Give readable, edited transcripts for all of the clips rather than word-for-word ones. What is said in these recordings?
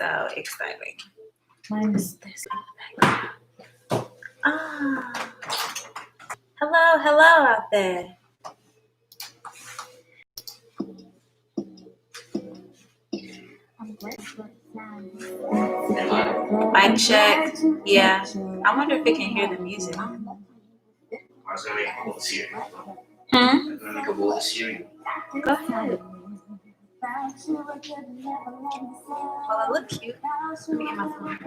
so exciting. Minus this in the background. Ah. Hello out there. Mic check. Yeah. I wonder if it can hear the music. Go ahead. Well, I look cute. Let me get my phone.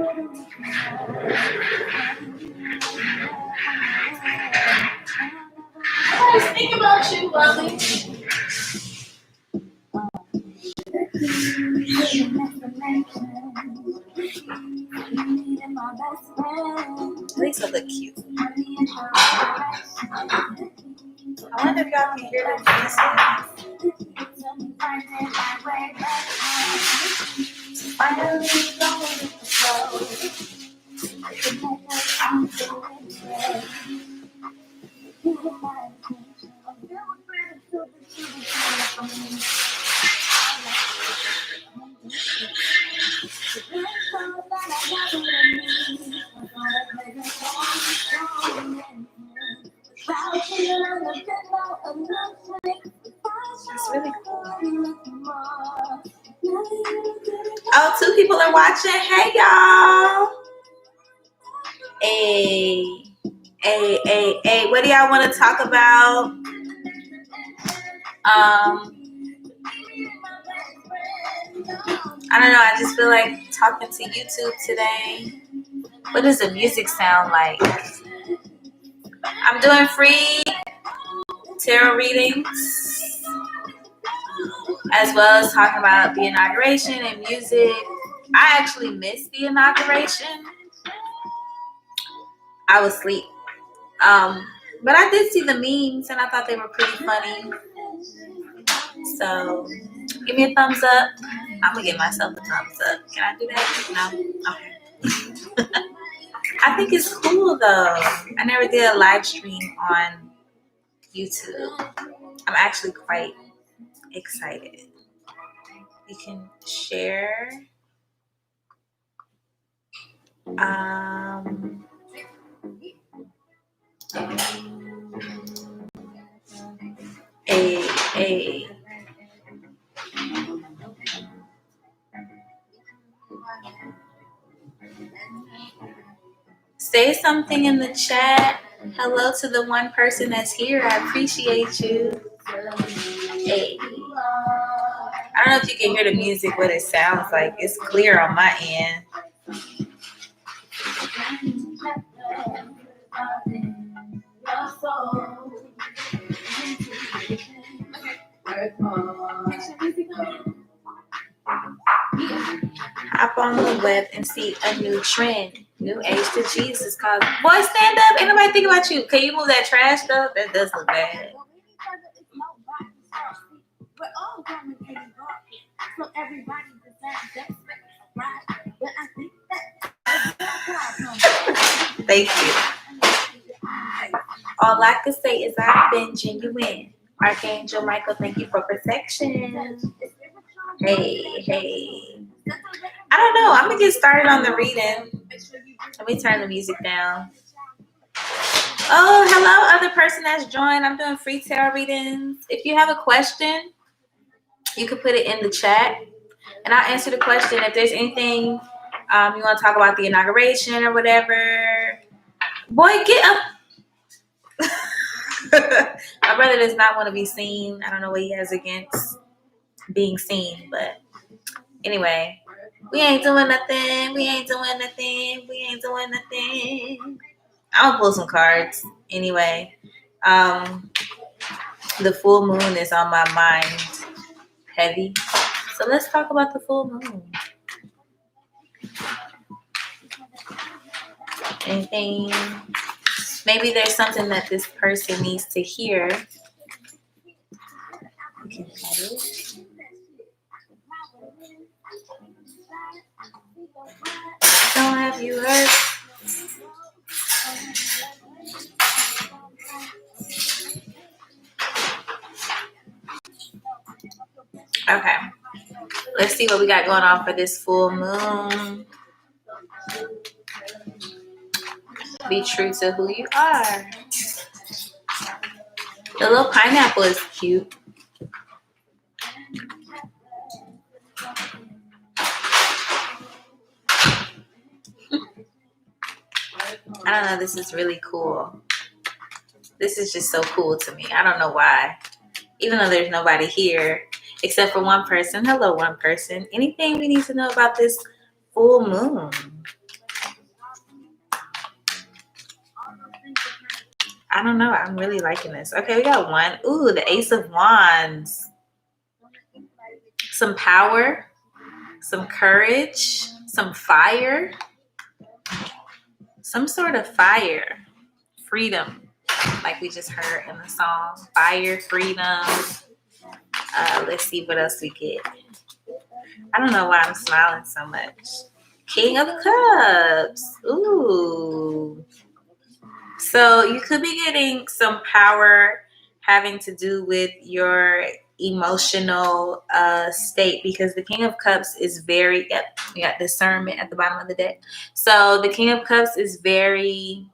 I was thinking about you, Lovely. At least I look cute. I wonder if y'all can hear the music. Finally going with the flow. It's really cool. Oh, 2 people are watching. Hey, y'all. Hey. What do y'all want to talk about? I don't know. I just feel like talking to YouTube today. What does the music sound like? I'm doing free tarot readings, as well as talking about the inauguration and music. I actually missed the inauguration. I was asleep. But I did see the memes and I thought they were pretty funny. So give me a thumbs up. I'm gonna give myself a thumbs up. Can I do that? No? Okay. I think it's cool though. I never did a live stream on YouTube. I'm actually quite excited. You can share. Say something in the chat. Hello to the one person that's here. I appreciate you. Hey. I don't know if you can hear the music, what it sounds like. It's clear on my end. Hop on the web and see a new trend. New age to Jesus cause. Boy, stand up. Ain't nobody think about you. Can you move that trash stuff? That does look bad. Thank you. All I can say is I've been genuine. Archangel Michael, thank you for protection. Hey. I don't know. I'm going to get started on the reading. Let me turn the music down. Oh, hello, other person that's joined. I'm doing free tarot readings. If you have a question, you can put it in the chat, and I'll answer the question. If there's anything you want to talk about the inauguration or whatever, boy, get up. My brother does not want to be seen. I don't know what he has against being seen, but anyway, we ain't doing nothing. I'm gonna pull some cards anyway. The full moon is on my mind heavy, so let's talk about the full moon. Anything? Maybe there's something that this person needs to hear. Okay. Don't have you heard? Okay. Let's see what we got going on for this full moon. Be true to who you are. The little pineapple is cute. I don't know. This is really cool. This is just so cool to me. I don't know why. Even though there's nobody here except for one person. Hello, one person. Anything we need to know about this full moon? I don't know. I'm really liking this. Okay, we got one. Ooh, the Ace of Wands. Some power, some courage, some fire, some sort of fire. Freedom, like we just heard in the song. Fire, freedom. Let's see what else we get. I don't know why I'm smiling so much. King of Cups. Ooh. So you could be getting some power having to do with your emotional state, because the King of Cups is very, yep, we got discernment at the bottom of the deck. So the King of Cups is very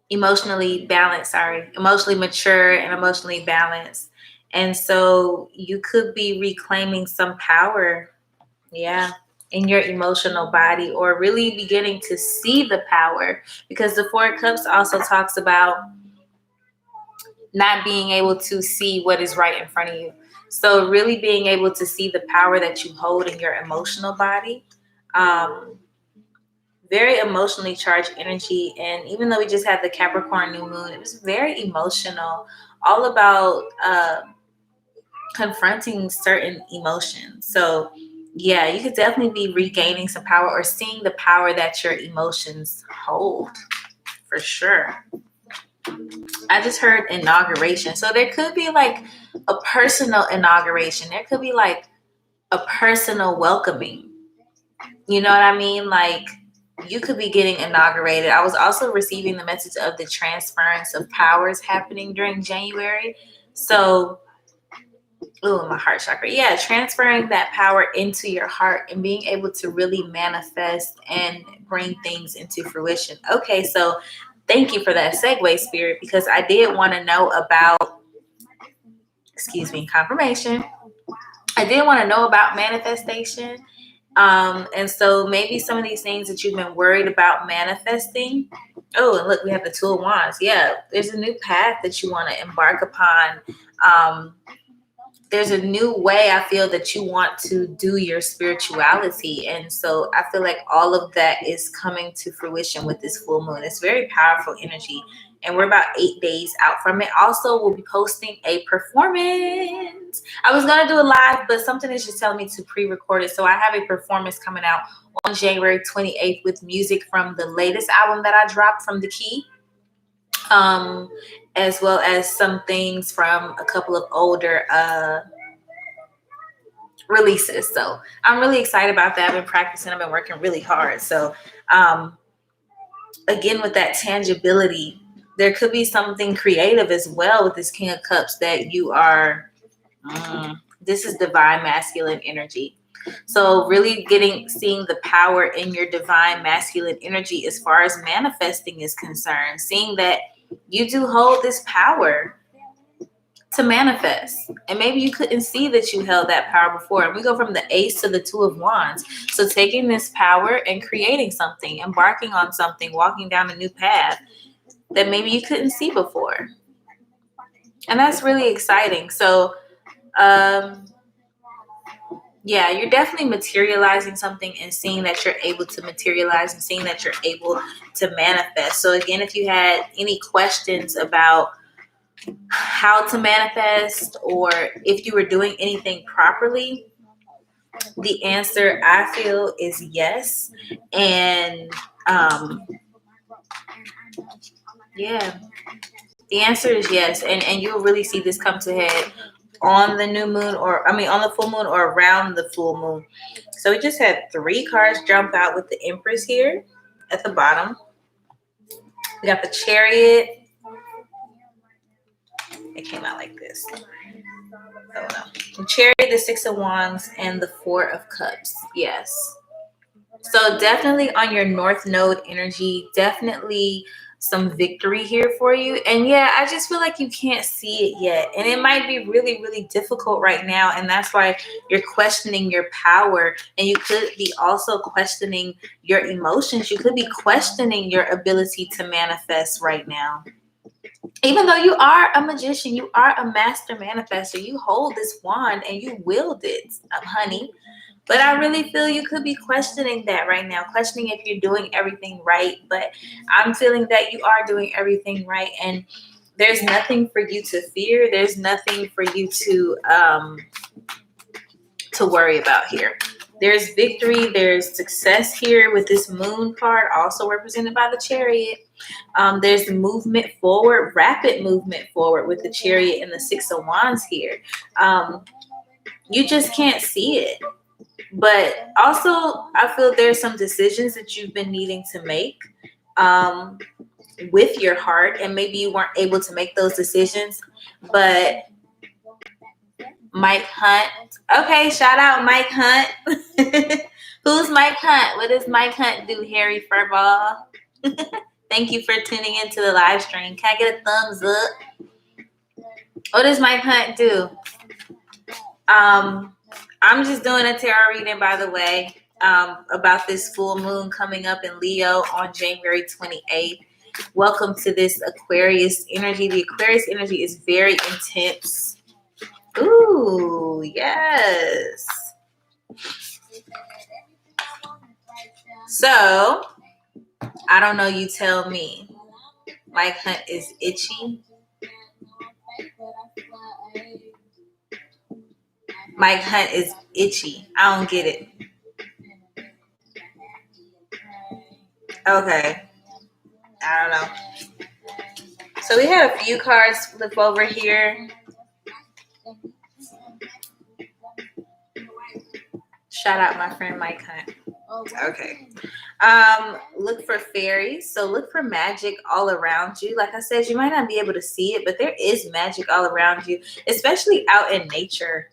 emotionally mature and emotionally balanced. And so you could be reclaiming some power, in your emotional body, or really beginning to see the power, because the Four of Cups also talks about not being able to see what is right in front of you. So really being able to see the power that you hold in your emotional body. Very emotionally charged energy. And even though we just had the Capricorn new moon, it was very emotional, all about confronting certain emotions. So yeah, you could definitely be regaining some power or seeing the power that your emotions hold, for sure. I just heard inauguration. So there could be like a personal inauguration. There could be like a personal welcoming. You know what I mean? Like you could be getting inaugurated. I was also receiving the message of the transference of powers happening during January. So, ooh, my heart chakra. Yeah, transferring that power into your heart and being able to really manifest and bring things into fruition. Okay, so thank you for that segue, Spirit, because I did want to know about, confirmation. I did want to know about manifestation. And so maybe some of these things that you've been worried about manifesting. Oh, and look, we have the Two of Wands. Yeah, there's a new path that you want to embark upon. There's a new way I feel that you want to do your spirituality. And so I feel like all of that is coming to fruition with this full moon. It's very powerful energy. And we're about 8 days out from it. Also, we'll be posting a performance. I was going to do a live, but something is just telling me to pre-record it. So I have a performance coming out on January 28th with music from the latest album that I dropped from The Key. As well as some things from a couple of older releases. So I'm really excited about that. I've been practicing. I've been working really hard. So again, with that tangibility, there could be something creative as well with this King of Cups that you are, this is divine masculine energy. So really seeing the power in your divine masculine energy as far as manifesting is concerned, seeing that you do hold this power to manifest. And maybe you couldn't see that you held that power before. And we go from the Ace to the Two of Wands. So taking this power and creating something, embarking on something, walking down a new path that maybe you couldn't see before. And that's really exciting. So, yeah, you're definitely materializing something and seeing that you're able to materialize and seeing that you're able to manifest. So again, if you had any questions about how to manifest or if you were doing anything properly, the answer I feel is yes. And yeah, the answer is yes. And you'll really see this come to head on the new moon, on the full moon or around the full moon. So we just had 3 cards jump out with the Empress here at the bottom. We got the Chariot. It came out like this. Oh no. The Chariot, the Six of Wands, and the Four of Cups. Yes. So definitely on your North Node energy, definitely some victory here for you. And yeah, I just feel like you can't see it yet. And it might be really, really difficult right now. And that's why you're questioning your power. And you could be also questioning your emotions. You could be questioning your ability to manifest right now. Even though you are a magician, you are a master manifester. You hold this wand and you wield it, honey. But I really feel you could be questioning that right now, questioning if you're doing everything right. But I'm feeling that you are doing everything right. And there's nothing for you to fear. There's nothing for you to worry about here. There's victory. There's success here with this moon card, also represented by the Chariot. There's movement forward, rapid movement forward with the Chariot and the Six of Wands here. You just can't see it. But also, I feel there's some decisions that you've been needing to make with your heart, and maybe you weren't able to make those decisions. But Mike Hunt. Okay, shout out Mike Hunt. Who's Mike Hunt? What does Mike Hunt do, Harry Furball? Thank you for tuning into the live stream. Can I get a thumbs up? What does Mike Hunt do? I'm just doing a tarot reading, by the way, about this full moon coming up in Leo on January 28th. Welcome to this Aquarius energy. The Aquarius energy is very intense. Ooh, yes. So, I don't know, you tell me. Mike Hunt is itchy. Mike Hunt is itchy. I don't get it. Okay. I don't know. So we had a few cards flip over here. Shout out my friend Mike Hunt. Okay. Look for fairies. So look for magic all around you. Like I said, you might not be able to see it, but there is magic all around you, especially out in nature.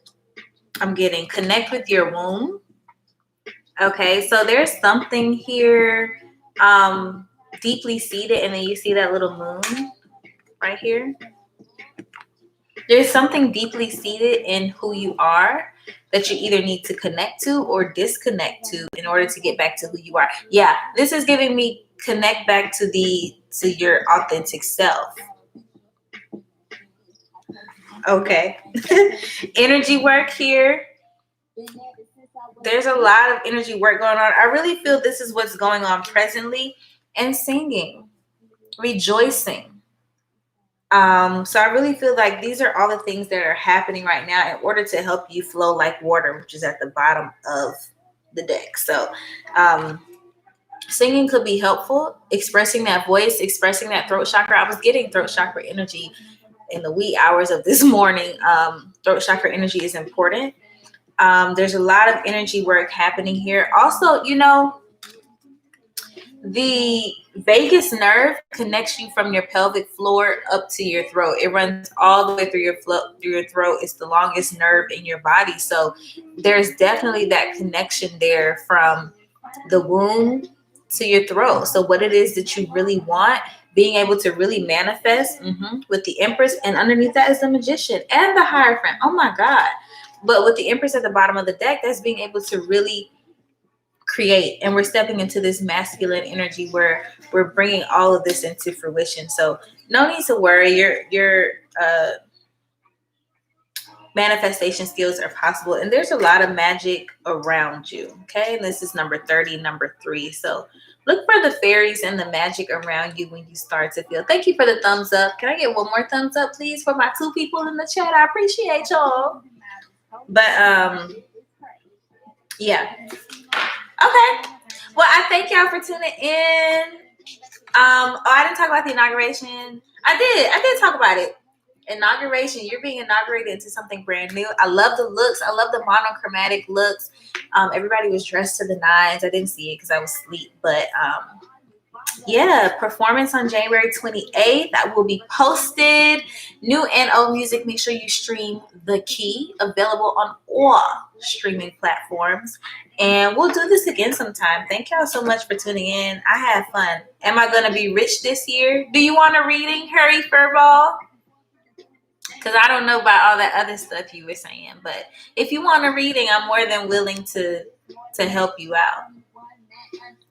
I'm getting connect with your womb. Okay, so there's something here deeply seated, and then you see that little moon right here. There's something deeply seated in who you are that you either need to connect to or disconnect to in order to get back to who you are. Yeah, this is giving me connect back to your authentic self. Okay. Energy work here. There's a lot of energy work going on. I really feel this is what's going on presently. And singing, rejoicing. So I really feel like these are all the things that are happening right now in order to help you flow like water, which is at the bottom of the deck. So singing could be helpful. Expressing that voice, expressing that throat chakra. I was getting throat chakra energy in the wee hours of this morning. Throat chakra energy is important. There's a lot of energy work happening here. Also, you know, the vagus nerve connects you from your pelvic floor up to your throat. It runs all the way through your throat. It's the longest nerve in your body. So there's definitely that connection there from the womb to your throat. So what it is that you really want, being able to really manifest with the Empress, and underneath that is the Magician and the Hierophant. Oh my God. But with the Empress at the bottom of the deck, that's being able to really create, and we're stepping into this masculine energy where we're bringing all of this into fruition. So no need to worry. Your manifestation skills are possible, and there's a lot of magic around you. Okay, and this is number 30, number 3. So look for the fairies and the magic around you when you start to feel. Thank you for the thumbs up. Can I get one more thumbs up, please, for my 2 people in the chat? I appreciate y'all. But yeah. Okay. Well, I thank y'all for tuning in. I didn't talk about the inauguration. I did talk about it. Inauguration. You're being inaugurated into something brand new. I love the looks. I love the monochromatic looks. Everybody was dressed to the nines. I didn't see it because I was asleep, but Yeah, performance on January 28th. That will be posted. New and old music. Make sure you stream The Key. Available on all streaming platforms. And we'll do this again sometime. Thank y'all so much for tuning in. I had fun. Am I going to be rich this year? Do you want a reading, Harry Furball? Because I don't know about all that other stuff you were saying. But if you want a reading, I'm more than willing to help you out.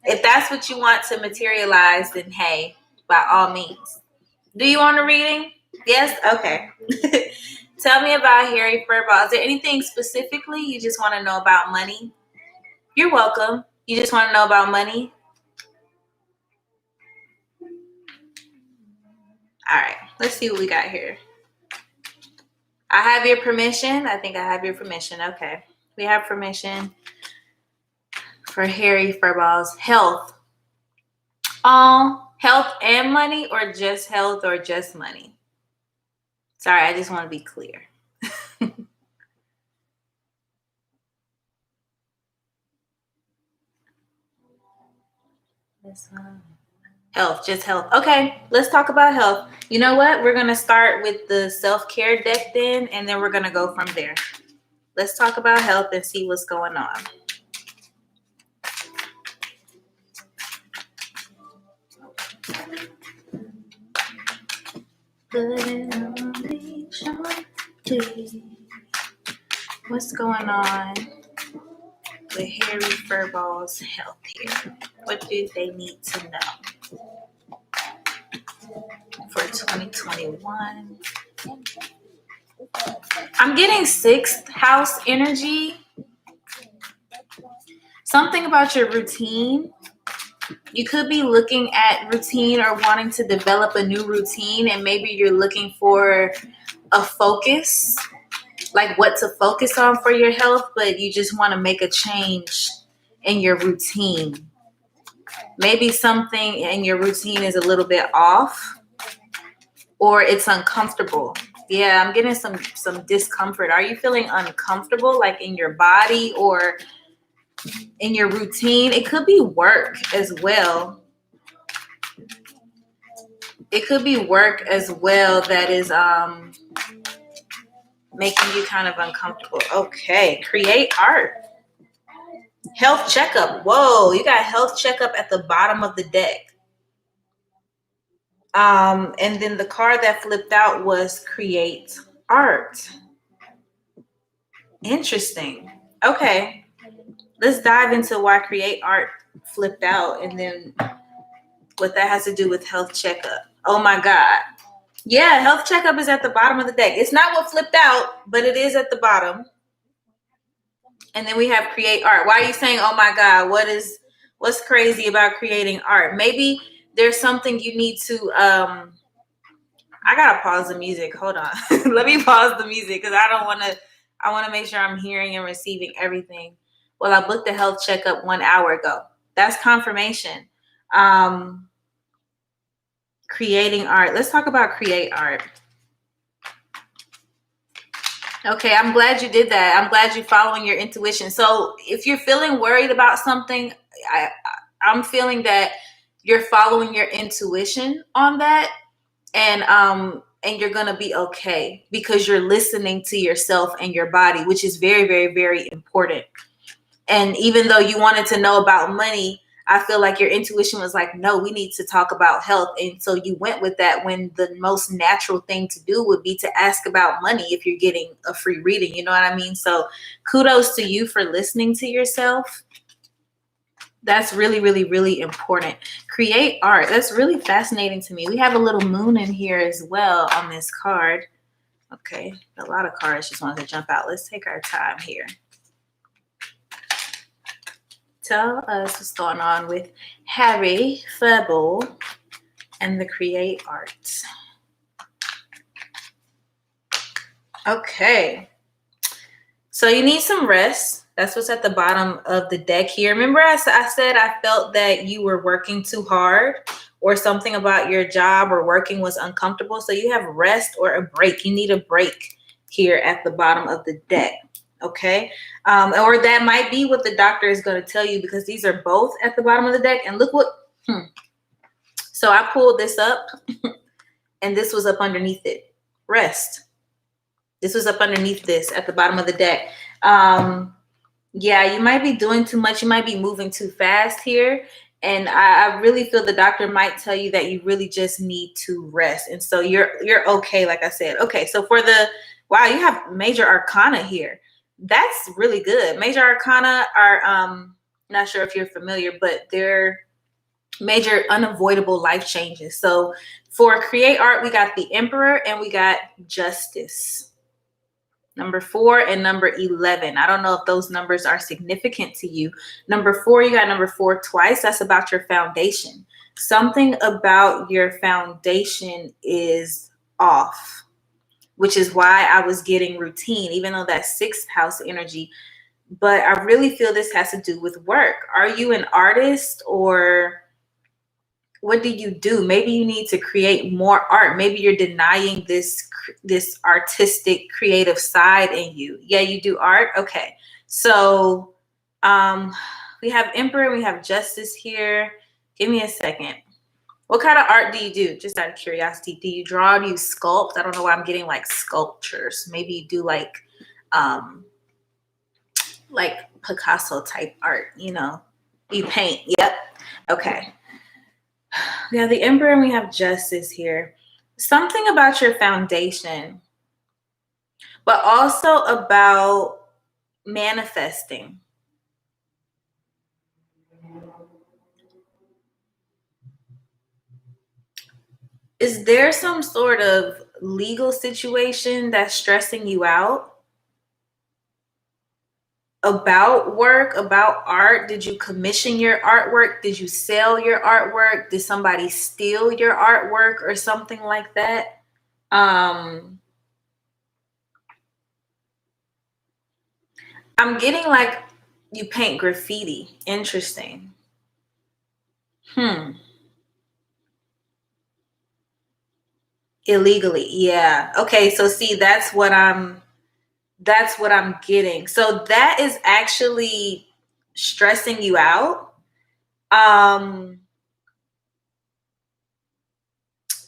If that's what you want to materialize, then hey, by all means. Do you want a reading? Yes? Okay. Tell me about Harry Furball. Is there anything specifically you just want to know about money? You're welcome. You just want to know about money? All right. Let's see what we got here. I have your permission. I think I have your permission. Okay. We have permission for Harry Furball's health. Health and money, or just health, or just money? Sorry, I just want to be clear. This one. Health, just health. Okay, let's talk about health. You know what? We're going to start with the self-care deck then, and then we're going to go from there. Let's talk about health and see what's going on. What's going on with Harry Furball's health here? What do they need to know for 2021? I'm getting 6th house energy. Something about your routine. You could be looking at routine or wanting to develop a new routine, and maybe you're looking for a focus, like what to focus on for your health, but you just want to make a change in your routine. Maybe something in your routine is a little bit off, or it's uncomfortable. Yeah, I'm getting some discomfort. Are you feeling uncomfortable, like in your body or in your routine? It could be work as well. It could be work as well that is making you kind of uncomfortable. Okay, create art. Health checkup. Whoa, you got health checkup at the bottom of the deck. And then the card that flipped out was create art. Interesting. Okay, let's dive into why create art flipped out, and then what that has to do with health checkup. Oh my God. Yeah, health checkup is at the bottom of the deck. It's not what flipped out, but it is at the bottom. And then we have create art. Why are you saying, oh my God, what's crazy about creating art? Maybe there's something you need to, I gotta pause the music. Hold on. Let me pause the music because I want to make sure I'm hearing and receiving everything. Well, I booked a health checkup 1 hour ago. That's confirmation. Creating art. Let's talk about create art. Okay, I'm glad you did that. I'm glad you're following your intuition. So if you're feeling worried about something, I'm feeling that you're following your intuition on that, and you're gonna be okay because you're listening to yourself and your body, which is very, very, very important. And even though you wanted to know about money, I feel like your intuition was like, no, we need to talk about health. And so you went with that when the most natural thing to do would be to ask about money if you're getting a free reading. You know what I mean? So kudos to you for listening to yourself. That's really, really, really important. Create art. That's really fascinating to me. We have a little moon in here as well on this card. Okay, a lot of cards just wanted to jump out. Let's take our time here. Tell us what's going on with Harry Furball and the create art. Okay. So you need some rest. That's what's at the bottom of the deck here. Remember I said I felt that you were working too hard, or something about your job or working was uncomfortable. So you have rest or a break. You need a break here at the bottom of the deck. Okay. Or that might be what the doctor is going to tell you, because these are both at the bottom of the deck. And look what, So I pulled this up and this was up underneath it. Rest. This was up underneath this at the bottom of the deck. Yeah, you might be doing too much. You might be moving too fast here. And I really feel the doctor might tell you that you really just need to rest. And so you're okay, like I said. Okay, so for the, wow, you have major arcana here. That's really good. Major arcana are, not sure if you're familiar, but they're major unavoidable life changes. So for create art, we got the Emperor and we got Justice. Number 4 and number 11. I don't know if those numbers are significant to you. Number 4, you got number 4 twice. That's about your foundation. Something about your foundation is off, which is why I was getting routine, even though that's 6th house energy. But I really feel this has to do with work. Are you an artist, or what do you do? Maybe you need to create more art. Maybe you're denying this artistic creative side in you. Yeah, you do art. Okay. So we have Emperor, we have Justice here. Give me a second. What kind of art do you do? Just out of curiosity. Do you draw? Do you sculpt? I don't know why I'm getting like sculptures. Maybe you do like Picasso type art, you know. You paint. Yep. Okay. We have the Emperor and we have Justice here. Something about your foundation, but also about manifesting. Is there some sort of legal situation that's stressing you out? About work, about art? Did you commission your artwork? Did you sell your artwork? Did somebody steal your artwork or something like that? I'm getting like you paint graffiti. Interesting. Illegally. Yeah. Okay, so see, that's what I'm getting. So that is actually stressing you out.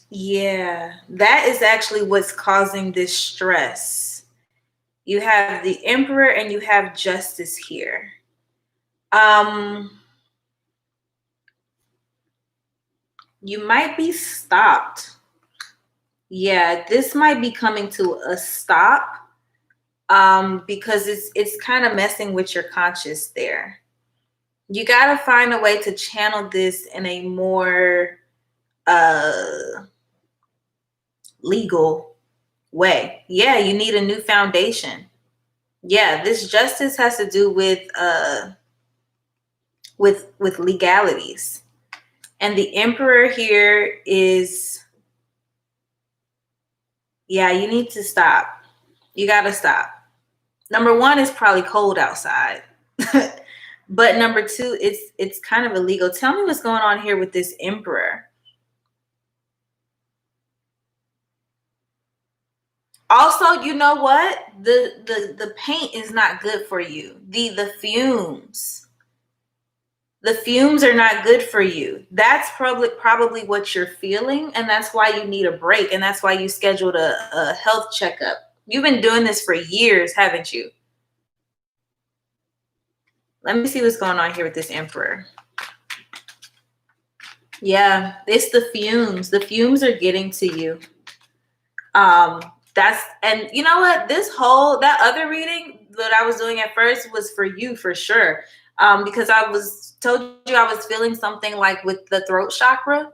Yeah, that is actually what's causing this stress. You have the Emperor and you have Justice here. You might be stopped. Yeah, this might be coming to a stop because it's kind of messing with your conscious there. You got to find a way to channel this in a more legal way. Yeah, you need a new foundation. Yeah, this Justice has to do with legalities. And the Emperor here is, yeah, you need to stop. You got to stop. Number 1 is probably cold outside. But number 2, it's kind of illegal. Tell me what's going on here with this Emperor. Also, you know what? The paint is not good for you. The fumes. The fumes are not good for you. That's probably what you're feeling, and that's why you need a break, and that's why you scheduled a health checkup. You've been doing this for years, haven't you? Let me see what's going on here with this Emperor. Yeah, it's the fumes. The fumes are getting to you. And you know what? That other reading that I was doing at first was for you for sure. Because I told you I was feeling something like with the throat chakra.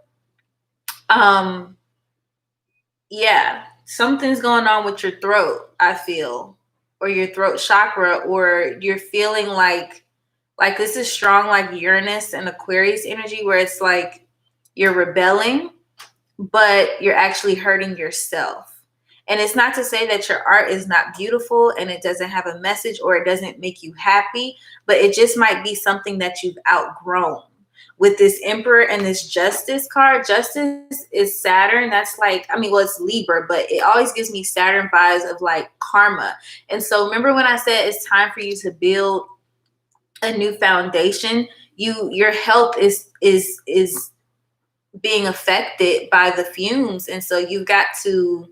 Yeah, something's going on with your throat, I feel, or your throat chakra, or you're feeling like this is strong, like Uranus and Aquarius energy, where it's like you're rebelling, but you're actually hurting yourself. And it's not to say that your art is not beautiful and it doesn't have a message or it doesn't make you happy, but it just might be something that you've outgrown. With this Emperor and this Justice card, Justice is Saturn. That's like, it's Libra, but it always gives me Saturn vibes of like karma. And so remember when I said it's time for you to build a new foundation? Your health is being affected by the fumes. And so you've got to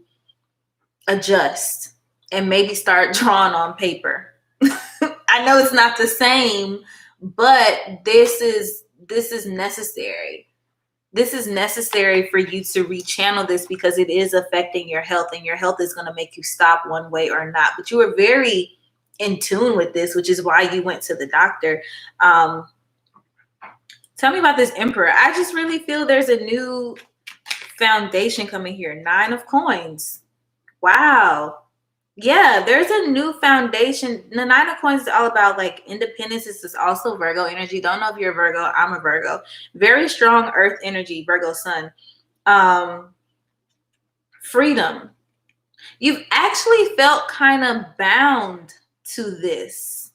adjust and maybe start drawing on paper. I know it's not the same, but this is necessary. This is necessary for you to rechannel this because it is affecting your health, and your health is going to make you stop one way or not. But you were very in tune with this, which is why you went to the doctor. Tell me about this Emperor. I just really feel there's a new foundation coming here. 9 of Coins. Wow. Yeah, there's a new foundation. The 9 of Coins is all about like independence. This is also Virgo energy. Don't know if you're a Virgo. I'm a Virgo. Very strong earth energy, Virgo sun. Freedom. You've actually felt kind of bound to this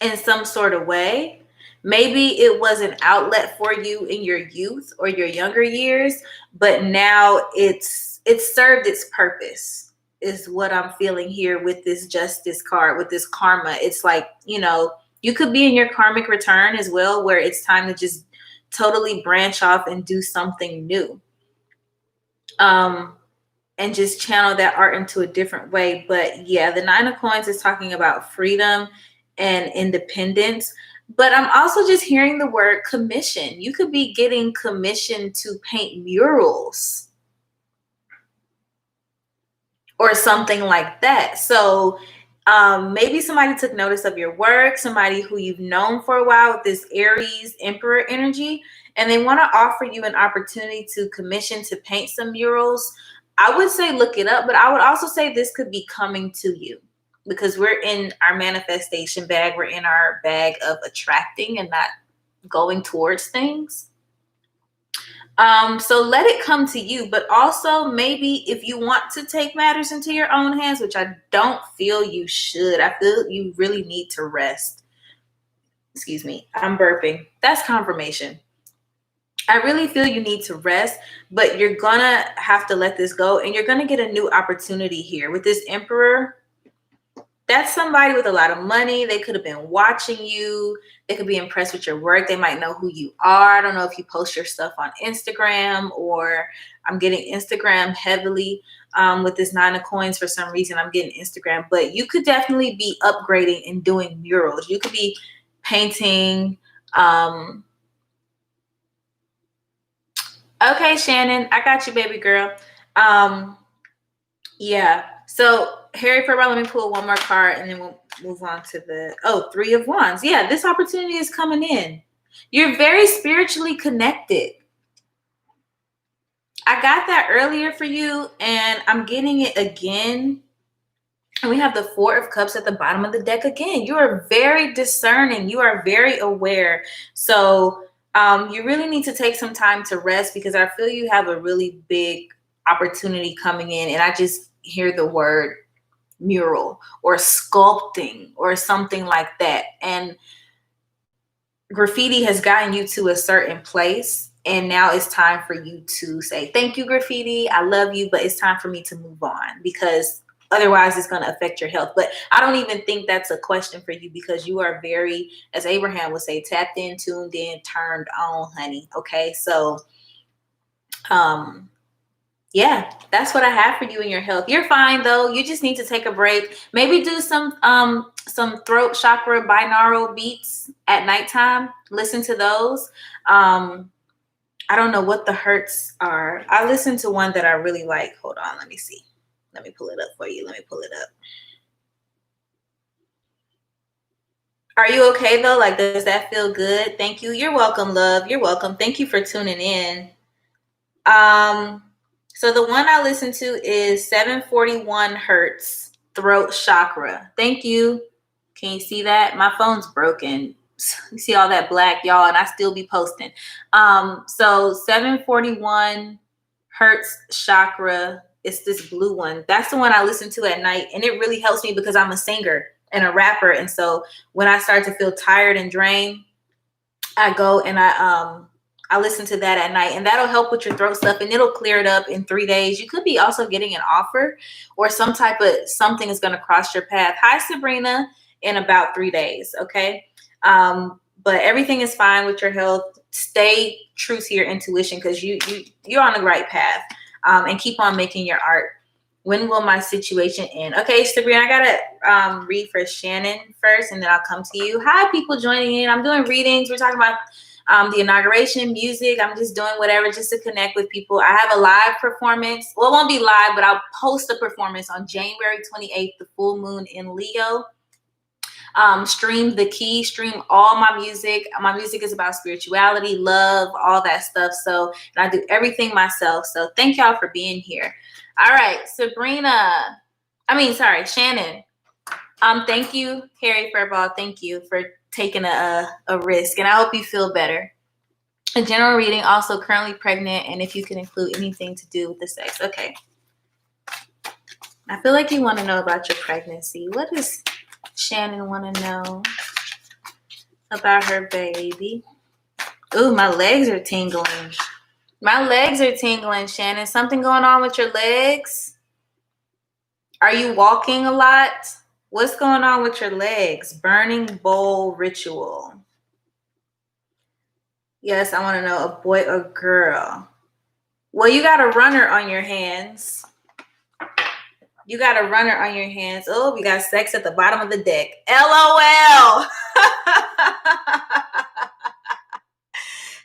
in some sort of way. Maybe it was an outlet for you in your youth or your younger years, but now it's served its purpose, is what I'm feeling here with this Justice card, with this karma. It's like, you know, you could be in your karmic return as well, where it's time to just totally branch off and do something new. And just channel that art into a different way. But yeah, the 9 of Coins is talking about freedom and independence. But I'm also just hearing the word commission. You could be getting commissioned to paint murals or something like that. So maybe somebody took notice of your work, somebody who you've known for a while with this Aries Emperor energy, and they want to offer you an opportunity to commission to paint some murals. I would say look it up, but I would also say this could be coming to you, because we're in our manifestation bag. We're in our bag of attracting and not going towards things. So let it come to you. But also, maybe if you want to take matters into your own hands, which I don't feel you should, I feel you really need to rest. Excuse me, I'm burping. That's confirmation. I really feel you need to rest, but you're gonna have to let this go, and you're gonna get a new opportunity here with this Emperor. That's somebody with a lot of money. They could have been watching you. They could be impressed with your work. They might know who you are. I don't know if you post your stuff on Instagram, or I'm getting Instagram heavily with this 9 of Coins. For some reason, I'm getting Instagram, but you could definitely be upgrading and doing murals. You could be painting. Okay, Shannon, I got you, baby girl. Yeah. So Harry Potter, let me pull one more card and then we'll move on to the 3 of Wands. Yeah, this opportunity is coming in. You're very spiritually connected. I got that earlier for you, and I'm getting it again. And we have the 4 of Cups at the bottom of the deck again. You are very discerning. You are very aware. So you really need to take some time to rest, because I feel you have a really big opportunity coming in. And I just hear the word mural or sculpting or something like that. And graffiti has gotten you to a certain place. And now it's time for you to say, thank you, graffiti. I love you, but it's time for me to move on, because otherwise it's going to affect your health. But I don't even think that's a question for you, because you are very, as Abraham would say, tapped in, tuned in, turned on, honey. Okay. So, yeah, that's what I have for you in your health. You're fine though. You just need to take a break. Maybe do some throat chakra binaural beats at nighttime. Listen to those. I don't know what the hertz are. I listened to one that I really like. Hold on, let me see. Let me pull it up for you. Let me pull it up. Are you okay though? Like, does that feel good? Thank you. You're welcome, love. You're welcome. Thank you for tuning in. So the one I listen to is 741 hertz throat chakra. Thank you. Can you see that? My phone's broken. You see all that black, y'all, and I still be posting. So 741 hertz chakra. It's this blue one. That's the one I listen to at night, and it really helps me because I'm a singer and a rapper. And so when I start to feel tired and drained, I go and I listen to that at night, and that'll help with your throat stuff, and it'll clear it up in 3 days. You could be also getting an offer, or some type of something is going to cross your path. Hi, Sabrina, in about 3 days. Okay. but everything is fine with your health. Stay true to your intuition because you're on the right path, and keep on making your art. When will my situation end? Okay, Sabrina, I gotta read for Shannon first, and then I'll come to you. Hi, people joining in. I'm doing readings. We're talking about the inauguration, music. I'm just doing whatever just to connect with people. I have a live performance. Well, it won't be live, but I'll post a performance on January 28th, the full moon in Leo. Stream the key, stream all my music. My music is about spirituality, love, all that stuff. So, and I do everything myself. So thank y'all for being here. All right, Shannon. Thank you, Harry Fairball. Thank you for taking a risk, and I hope you feel better. A general reading, also currently pregnant, and if you can include anything to do with the sex. Okay. I feel like you want to know about your pregnancy. What does Shannon want to know about her baby? Ooh, my legs are tingling. My legs are tingling, Shannon. Something going on with your legs? Are you walking a lot? What's going on with your legs? Burning bowl ritual. Yes, I want to know, a boy or girl? Well, you got a runner on your hands. You got a runner on your hands. Oh, we got sex at the bottom of the deck. LOL.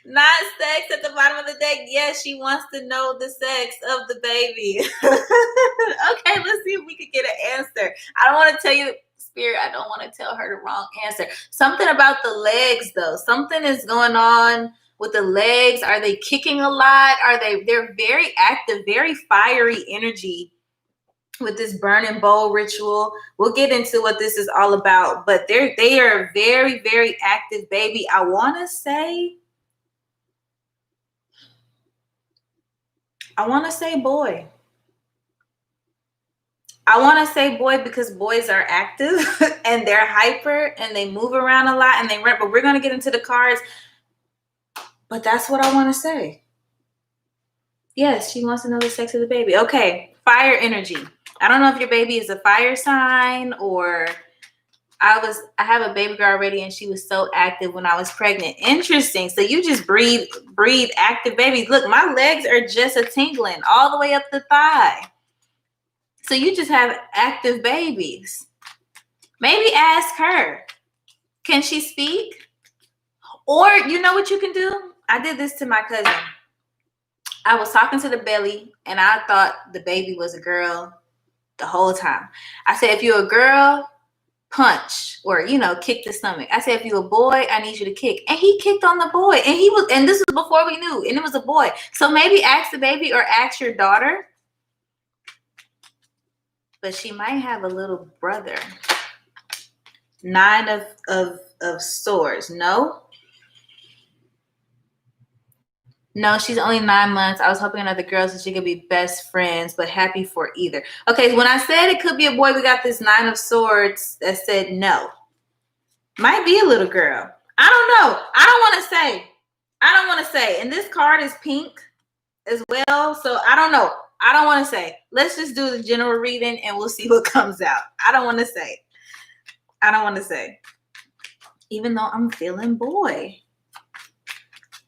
Not sex at the bottom of the deck. Yes, she wants to know the sex of the baby. Okay, let's see if we could get an answer. I don't want to tell you, Spirit, I don't want to tell her the wrong answer. Something about the legs, though. Something is going on with the legs. Are they kicking a lot? They're very active, very fiery energy with this burning bowl ritual. We'll get into what this is all about, but they are a very, very active baby. I want to say boy. I want to say boy because boys are active and they're hyper and they move around a lot and but we're going to get into the cards. But that's what I want to say. Yes, she wants to know the sex of the baby. Okay, fire energy. I don't know if your baby is a fire sign or I have a baby girl already and she was so active when I was pregnant. Interesting. So you just breed active babies. Look, my legs are just a tingling all the way up the thigh. So you just have active babies. Maybe ask her, can she speak? Or you know what you can do? I did this to my cousin. I was talking to the belly and I thought the baby was a girl the whole time. I said, if you're a girl, punch or, kick the stomach. I said, if you're a boy, I need you to kick. And he kicked on the boy. And this was before we knew. And it was a boy. So maybe ask the baby or ask your daughter. But she might have a little brother. 9 of swords. No, she's only 9 months. I was hoping another girl so she could be best friends, but happy for either. Okay, when I said it could be a boy, we got this 9 of swords that said no. Might be a little girl. I don't know. I don't want to say. And this card is pink as well, so I don't know. I don't want to say. Let's just do the general reading and we'll see what comes out. I don't want to say. Even though I'm feeling boy.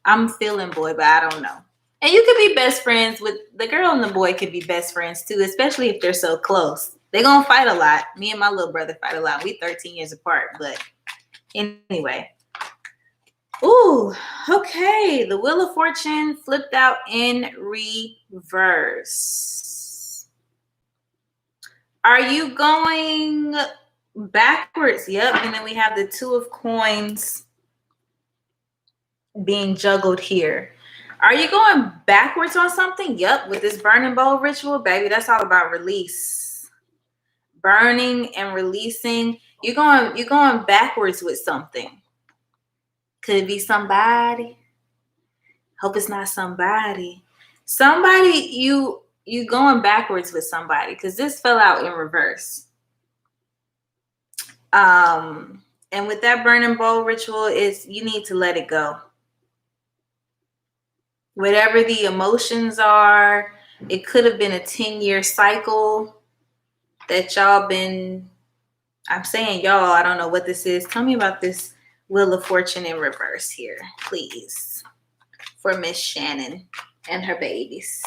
But I don't know. And you could be best friends with the girl and the boy could be best friends too, especially if they're so close. They're going to fight a lot. Me and my little brother fight a lot. We 13 years apart, but anyway. Ooh, okay. The Wheel of Fortune flipped out in reverse. Are you going backwards? Yep. And then we have the 2 of coins being juggled here. Are you going backwards on something? Yep. With this burning bowl ritual, baby, that's all about release. Burning and releasing. You're going backwards with something. Could it be somebody? Hope it's not somebody. Somebody, you going backwards with somebody because this fell out in reverse. And with that burning bowl ritual is you need to let it go. Whatever the emotions are, it could have been a 10-year cycle that y'all been, I'm saying y'all, I don't know what this is. Tell me about this Wheel of Fortune in reverse here, please, for Miss Shannon and her babies.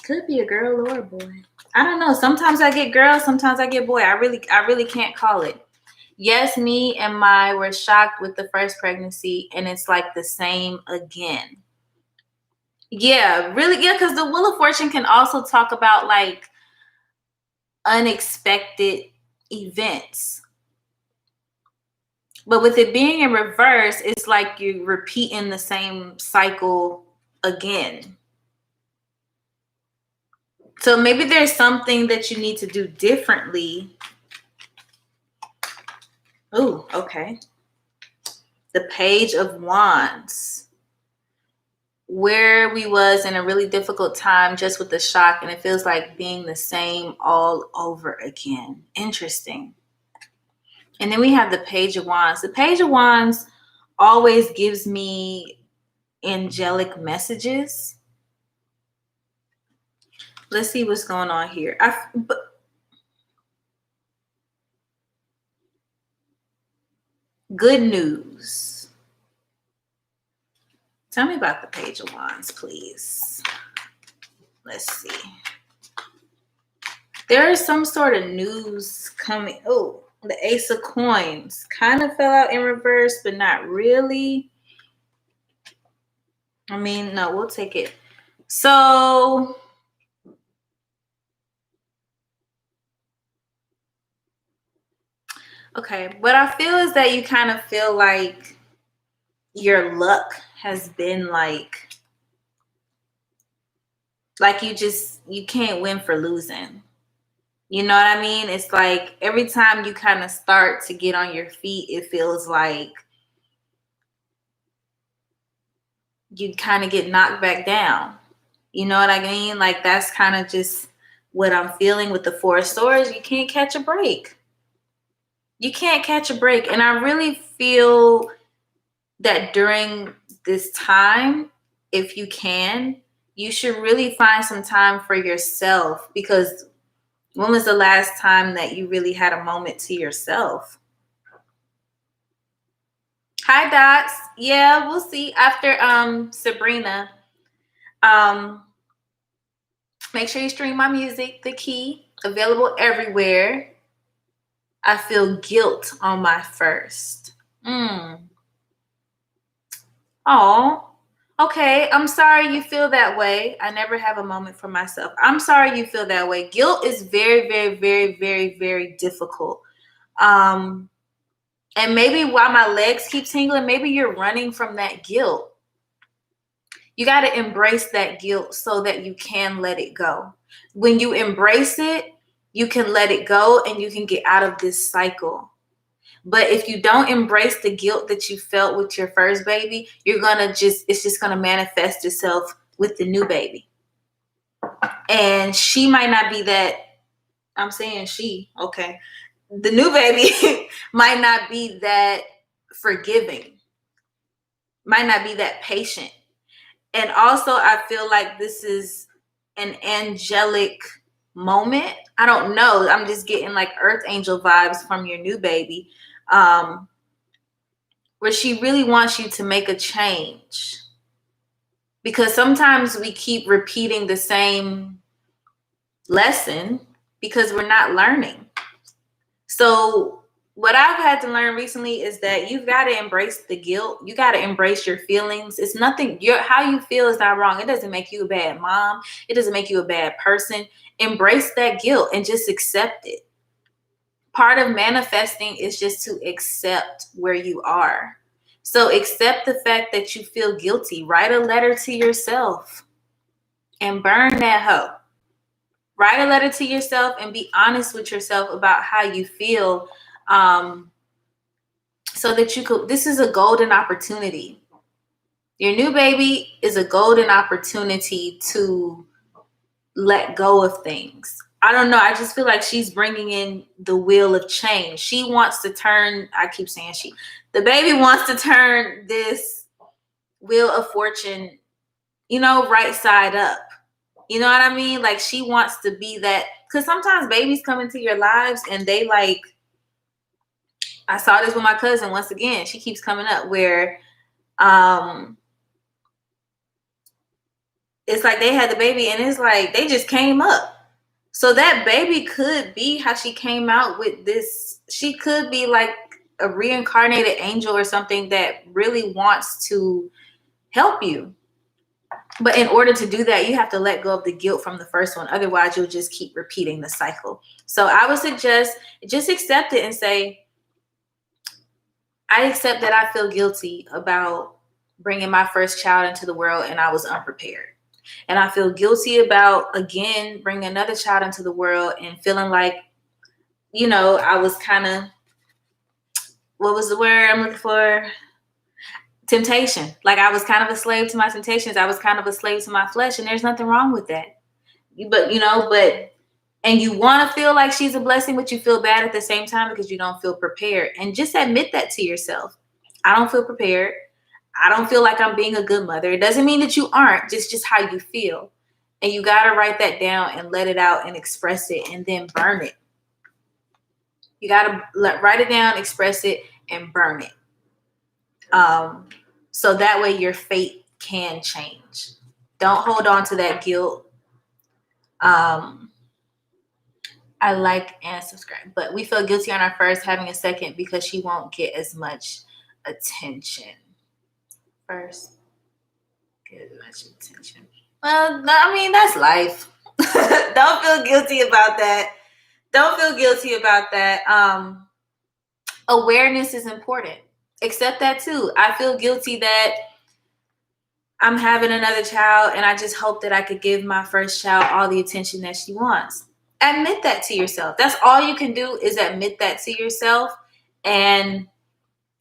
Could be a girl or a boy. I don't know. Sometimes I get girl, sometimes I get boy. I really can't call it. Yes, me and Mai were shocked with the first pregnancy, and it's like the same again. Yeah, really. Yeah, because the Wheel of Fortune can also talk about like unexpected events. But with it being in reverse, it's like you're repeating the same cycle again. So maybe there's something that you need to do differently. Oh, okay. The Page of Wands. Where we was in a really difficult time just with the shock, and it feels like being the same all over again. Interesting. And then we have the Page of Wands. The Page of Wands always gives me angelic messages. Let's see what's going on here. Good news. Tell me about the Page of Wands, please. Let's see. There is some sort of news coming. Oh, the Ace of Coins kind of fell out in reverse, but not really. I mean, no, we'll take it. So okay, what I feel is that you kind of feel like your luck has been like you can't win for losing. You know what I mean? It's like every time you kind of start to get on your feet, it feels like you kind of get knocked back down. You know what I mean? Like that's kind of just what I'm feeling with the Four of Swords. You can't catch a break. You can't catch a break. And I really feel that during this time, if you can, you should really find some time for yourself, because when was the last time that you really had a moment to yourself? Hi, Dots. Yeah, we'll see after Sabrina. Make sure you stream my music, The Key, available everywhere. I feel guilt on my first. Oh, okay. I'm sorry you feel that way. I never have a moment for myself. I'm sorry you feel that way. Guilt is very, very, very, very, very difficult. And maybe while my legs keep tingling, maybe you're running from that guilt. You got to embrace that guilt so that you can let it go. When you embrace it, you can let it go and you can get out of this cycle. But if you don't embrace the guilt that you felt with your first baby, it's just going to manifest itself with the new baby. And she might not be that, I'm saying she, okay. The new baby might not be that forgiving, might not be that patient. And also, I feel like this is an angelic moment. I don't know. I'm just getting like earth angel vibes from your new baby, where she really wants you to make a change. Because sometimes we keep repeating the same lesson because we're not learning. So what I've had to learn recently is that you've got to embrace the guilt. You got to embrace your feelings. It's nothing, how you feel is not wrong. It doesn't make you a bad mom. It doesn't make you a bad person. Embrace that guilt and just accept it. Part of manifesting is just to accept where you are. So accept the fact that you feel guilty. Write a letter to yourself and burn that hoe. Write a letter to yourself and be honest with yourself about how you feel, so that you could, this is a golden opportunity. Your new baby is a golden opportunity to let go of things. I don't know. I just feel like she's bringing in the wheel of change. She wants to turn, I keep saying the baby wants to turn this wheel of fortune, right side up. You know what I mean? Like she wants to be that, because sometimes babies come into your lives and they like, I saw this with my cousin once again. She keeps coming up where it's like they had the baby and it's like they just came up. So that baby could be how she came out with this. She could be like a reincarnated angel or something that really wants to help you. But in order to do that, you have to let go of the guilt from the first one. Otherwise, you'll just keep repeating the cycle. So I would suggest just accept it and say, I accept that I feel guilty about bringing my first child into the world and I was unprepared. And I feel guilty about, again, bringing another child into the world and feeling like, I was kind of, what was the word I'm looking for? Temptation. Like I was kind of a slave to my temptations. I was kind of a slave to my flesh. And there's nothing wrong with that. And you want to feel like she's a blessing, but you feel bad at the same time because you don't feel prepared. And just admit that to yourself. I don't feel prepared. I don't feel like I'm being a good mother. It doesn't mean that you aren't, just how you feel. And you got to write that down and let it out and express it and then burn it. You got to write it down, express it, and burn it. So that way your fate can change. Don't hold on to that guilt. I like and subscribe, but we feel guilty on our first, having a second because she won't get as much attention. First, get as much attention. Well, I mean, that's life. Don't feel guilty about that. Don't feel guilty about that. Awareness is important. Accept that too. I feel guilty that I'm having another child and I just hope that I could give my first child all the attention that she wants. Admit that to yourself. That's all you can do is admit that to yourself. And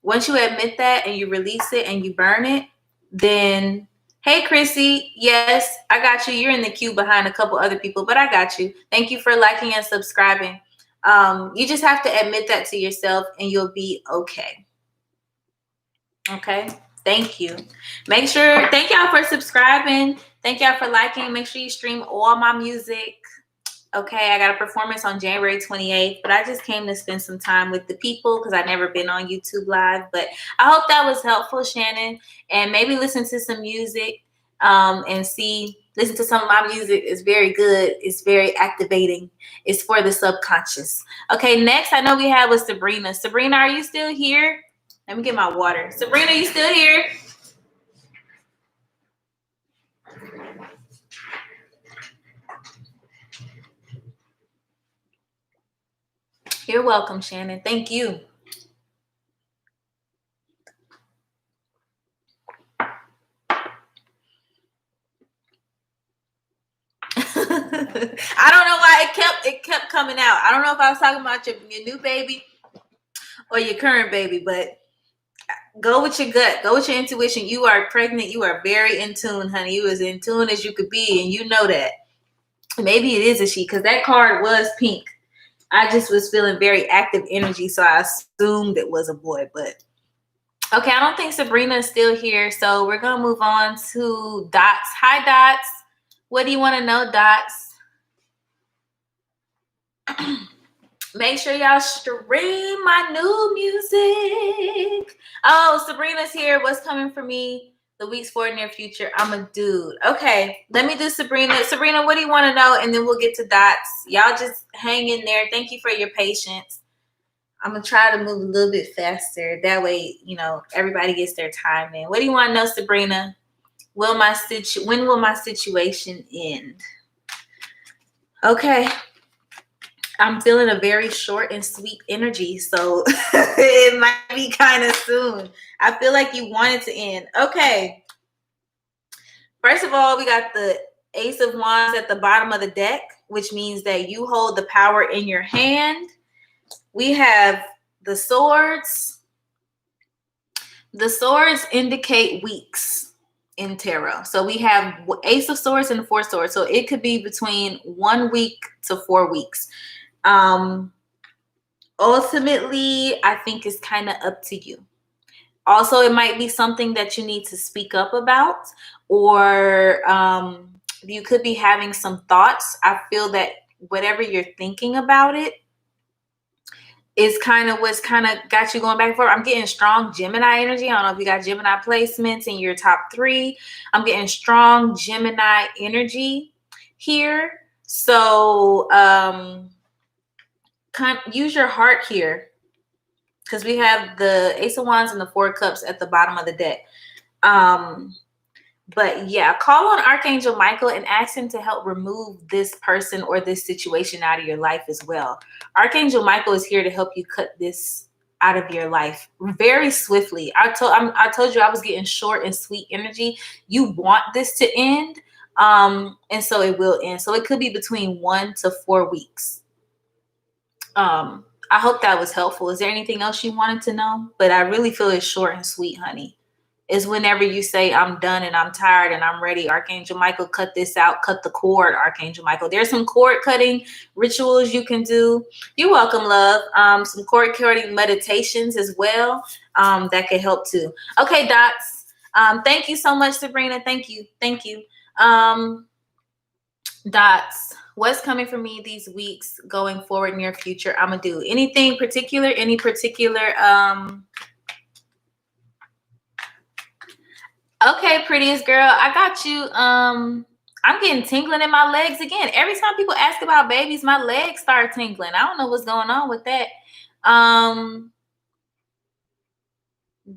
once you admit that and you release it and you burn it, then, hey, Chrissy, yes, I got you. You're in the queue behind a couple other people, but I got you. Thank you for liking and subscribing. You just have to admit that to yourself and you'll be okay. Okay. Thank you. Thank y'all for subscribing. Thank y'all for liking. Make sure you stream all my music. Okay, I got a performance on January 28th, but I just came to spend some time with the people because I've never been on YouTube Live. But I hope that was helpful, Shannon. And maybe listen to some music and listen to some of my music. It's very good. It's very activating. It's for the subconscious. Okay, next I know we have was Sabrina. Sabrina, are you still here? Let me get my water. Sabrina, you still here? You're welcome, Shannon. Thank you. I don't know why it kept coming out. I don't know if I was talking about your new baby or your current baby, but go with your gut. Go with your intuition. You are pregnant. You are very in tune, honey. You as in tune as you could be, and you know that. Maybe it is a she, because that card was pink. I just was feeling very active energy, so I assumed it was a boy. But okay, I don't think Sabrina is still here, so we're gonna move on to Dots. Hi, Dots. What do you want to know, Dots? Make sure y'all stream my new music. Oh, Sabrina's here. What's coming for me the weeks for near future? I'm a dude. Okay, let me do Sabrina. Sabrina, what do you want to know? And then we'll get to Dots. Y'all just hang in there. Thank you for your patience. I'm going to try to move a little bit faster. That way, everybody gets their time in. What do you want to know, Sabrina? When will my situation end? Okay. I'm feeling a very short and sweet energy, so it might be kind of soon. I feel like you want it to end. Okay. First of all, we got the Ace of Wands at the bottom of the deck, which means that you hold the power in your hand. We have the swords. The swords indicate weeks in tarot. So we have Ace of Swords and 4 Swords. So it could be between 1 week to 4 weeks. Ultimately, I think it's kind of up to you. Also, it might be something that you need to speak up about, or you could be having some thoughts. I feel that whatever you're thinking about it, is kind of what's kind of got you going back and forth. I'm getting strong Gemini energy. I don't know if you got Gemini placements in your top 3. I'm getting strong Gemini energy here. So use your heart here, because we have the Ace of Wands and the 4 Cups at the bottom of the deck. But yeah, call on Archangel Michael and ask him to help remove this person or this situation out of your life as well. Archangel Michael is here to help you cut this out of your life very swiftly. I told you I was getting short and sweet energy. You want this to end, and so it will end. So it could be between 1 to 4 weeks. I hope that was helpful. Is there anything else you wanted to know? But I really feel it's short and sweet, honey. Is whenever you say, I'm done and I'm tired and I'm ready, Archangel Michael, cut this out, cut the cord, Archangel Michael. There's some cord cutting rituals you can do. You're welcome, love. Some cord cutting meditations as well that could help too. Okay, Dots. Thank you so much, Sabrina. Thank you. Dots, what's coming for me these weeks going forward, near future? I'm going to do anything particular, any particular... Okay, prettiest girl, I got you. I'm getting tingling in my legs again. Every time people ask about babies, my legs start tingling. I don't know what's going on with that.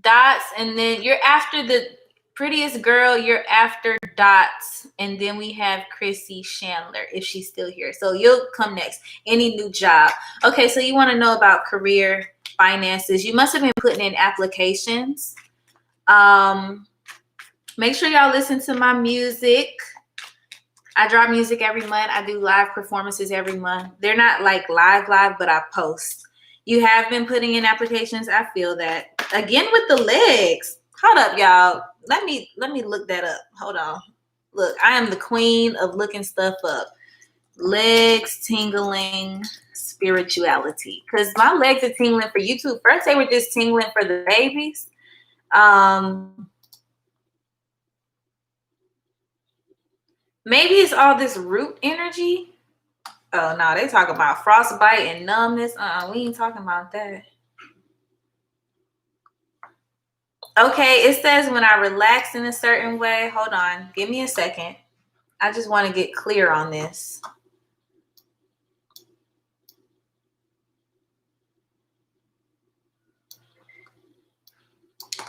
Dots, and then you're after the prettiest girl. You're after Dots, and then we have Chrissy Chandler, if she's still here. So you'll come next. Any new job? Okay, so you want to know about career, finances. You must have been putting in applications. Make sure y'all listen to my music. I drop music every month. I do live performances every month. They're not like live, but I post. You have been putting in applications. I feel that. Again with the legs. Hold up, y'all. Let me look that up. Hold on. Look, I am the queen of looking stuff up. Legs tingling spirituality. Because my legs are tingling for you too. First, they were just tingling for the babies. Maybe it's all this root energy. Oh, no, they talk about frostbite and numbness. We ain't talking about that. Okay, it says when I relax in a certain way. Hold on. Give me a second. I just want to get clear on this.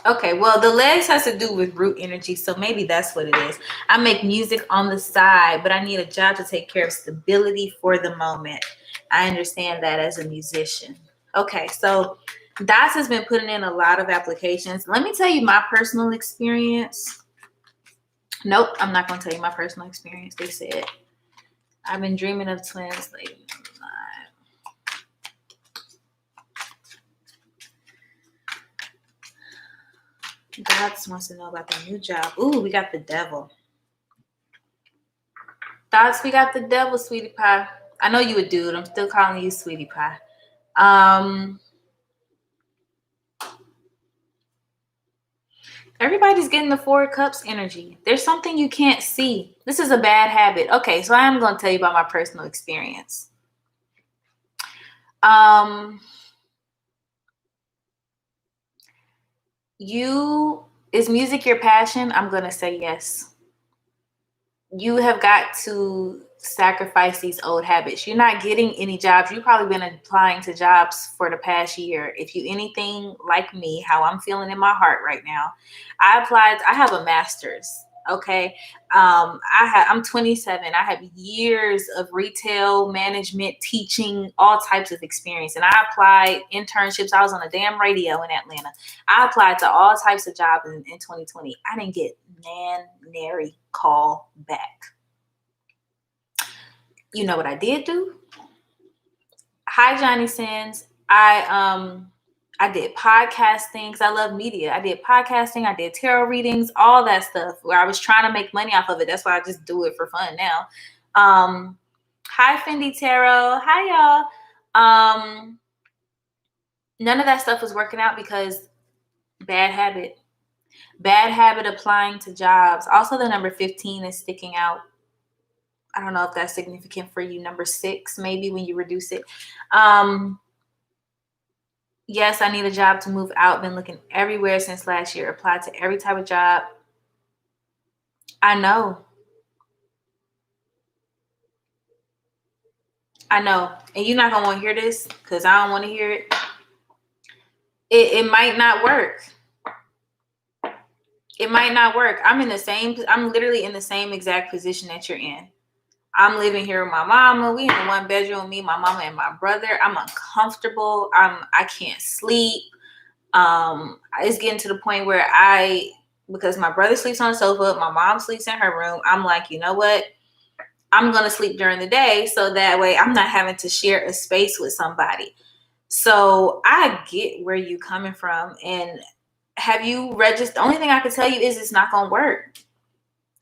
Okay, well, the legs has to do with root energy, so maybe that's what it is. I make music on the side, but I need a job to take care of stability for the moment. I understand that as a musician. Okay, so Dots has been putting in a lot of applications. Let me tell you my personal experience. Nope, I'm not going to tell you my personal experience. They said, I've been dreaming of twins lately. Dots wants to know about the new job. Ooh, we got the devil. Dots, we got the devil, sweetie pie. I know you a dude. I'm still calling you sweetie pie. Everybody's getting the 4 Cups energy. There's something you can't see. This is a bad habit. Okay, so I am going to tell you about my personal experience. Is music your passion? I'm going to say yes. You have got to sacrifice these old habits. You're not getting any jobs. You've probably been applying to jobs for the past year. If you anything like me, how I'm feeling in my heart right now, I have a master's. Okay. I'm 27. I have years of retail management, teaching, all types of experience. And I applied internships. I was on a damn radio in Atlanta. I applied to all types of jobs in 2020. I didn't get nary call back. You know what I did do? Hi, Johnny Sins. I did podcasting because I love media. I did podcasting. I did tarot readings, all that stuff where I was trying to make money off of it. That's why I just do it for fun now. Hi, Fendi Tarot. Hi, y'all. None of that stuff was working out because bad habit applying to jobs. Also, the number 15 is sticking out. I don't know if that's significant for you. Number 6, maybe when you reduce it. Yes, I need a job to move out. Been looking everywhere since last year. Applied to every type of job. I know. I know. And you're not going to want to hear this because I don't want to hear it. It might not work. It might not work. I'm literally in the same exact position that you're in. I'm living here with my mama. We in a one bedroom, me, my mama, and my brother. I'm uncomfortable. I can't sleep. It's getting to the point where because my brother sleeps on the sofa, my mom sleeps in her room. I'm like, you know what? I'm going to sleep during the day so that way I'm not having to share a space with somebody. So I get where you coming from. And have you registered? The only thing I can tell you is it's not going to work.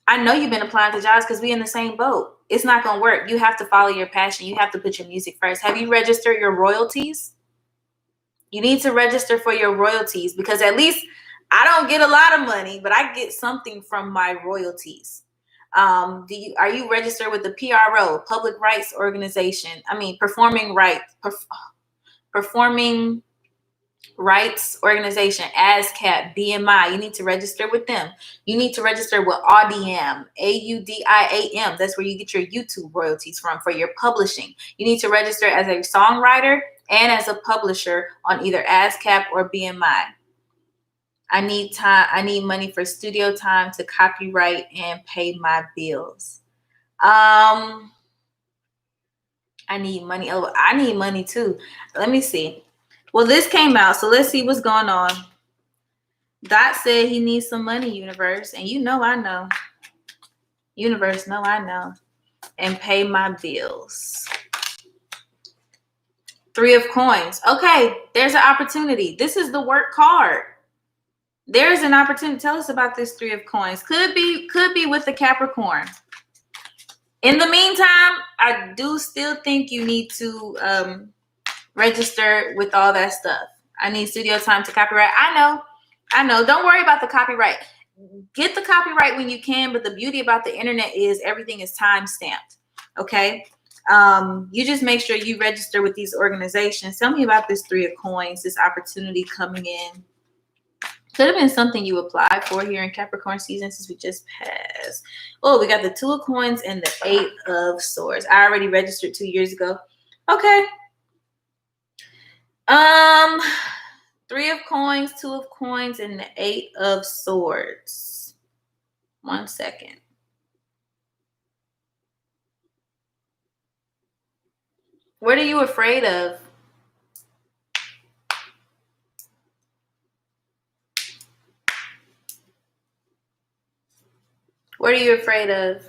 I know you've been applying to jobs because we in the same boat. It's not going to work. You have to follow your passion. You have to put your music first. Have you registered your royalties? You need to register for your royalties because at least I don't get a lot of money, but I get something from my royalties. Are you registered with the PRO, Public Rights Organization? Performing Rights Organization, ASCAP, BMI. You need to register with them. You need to register with AUDIAM, AUDIAM. That's where you get your YouTube royalties from for your publishing. You need to register as a songwriter and as a publisher on either ASCAP or BMI. I need money for studio time to copyright and pay my bills. I need money. Oh, I need money too. Let me see. Well, this came out, so let's see what's going on. Dot said he needs some money, universe, and you know I know. Universe, know I know. And pay my bills. 3 of coins. Okay, there's an opportunity. This is the work card. There's an opportunity. Tell us about this 3 of coins. Could be with the Capricorn. In the meantime, I do still think you need to register with all that stuff. I need studio time to copyright. I know. Don't worry about the copyright. Get the copyright when you can, but the beauty about the internet is everything is time stamped. Okay. You just make sure you register with these organizations. Tell me about this 3 of coins, this opportunity coming in. Could have been something you applied for here in Capricorn season since we just passed. Oh, we got the 2 of coins and the 8 of swords. I already registered 2 years ago. Okay. 3 of coins, 2 of coins, and the 8 of swords. 1 second. What are you afraid of? What are you afraid of?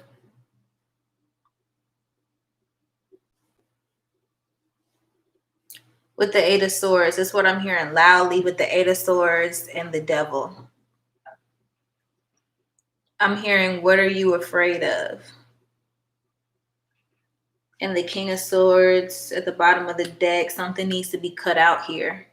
With the 8 of swords. That's what I'm hearing loudly with the 8 of swords and the devil. I'm hearing, what are you afraid of? And the King of Swords at the bottom of the deck. Something needs to be cut out here.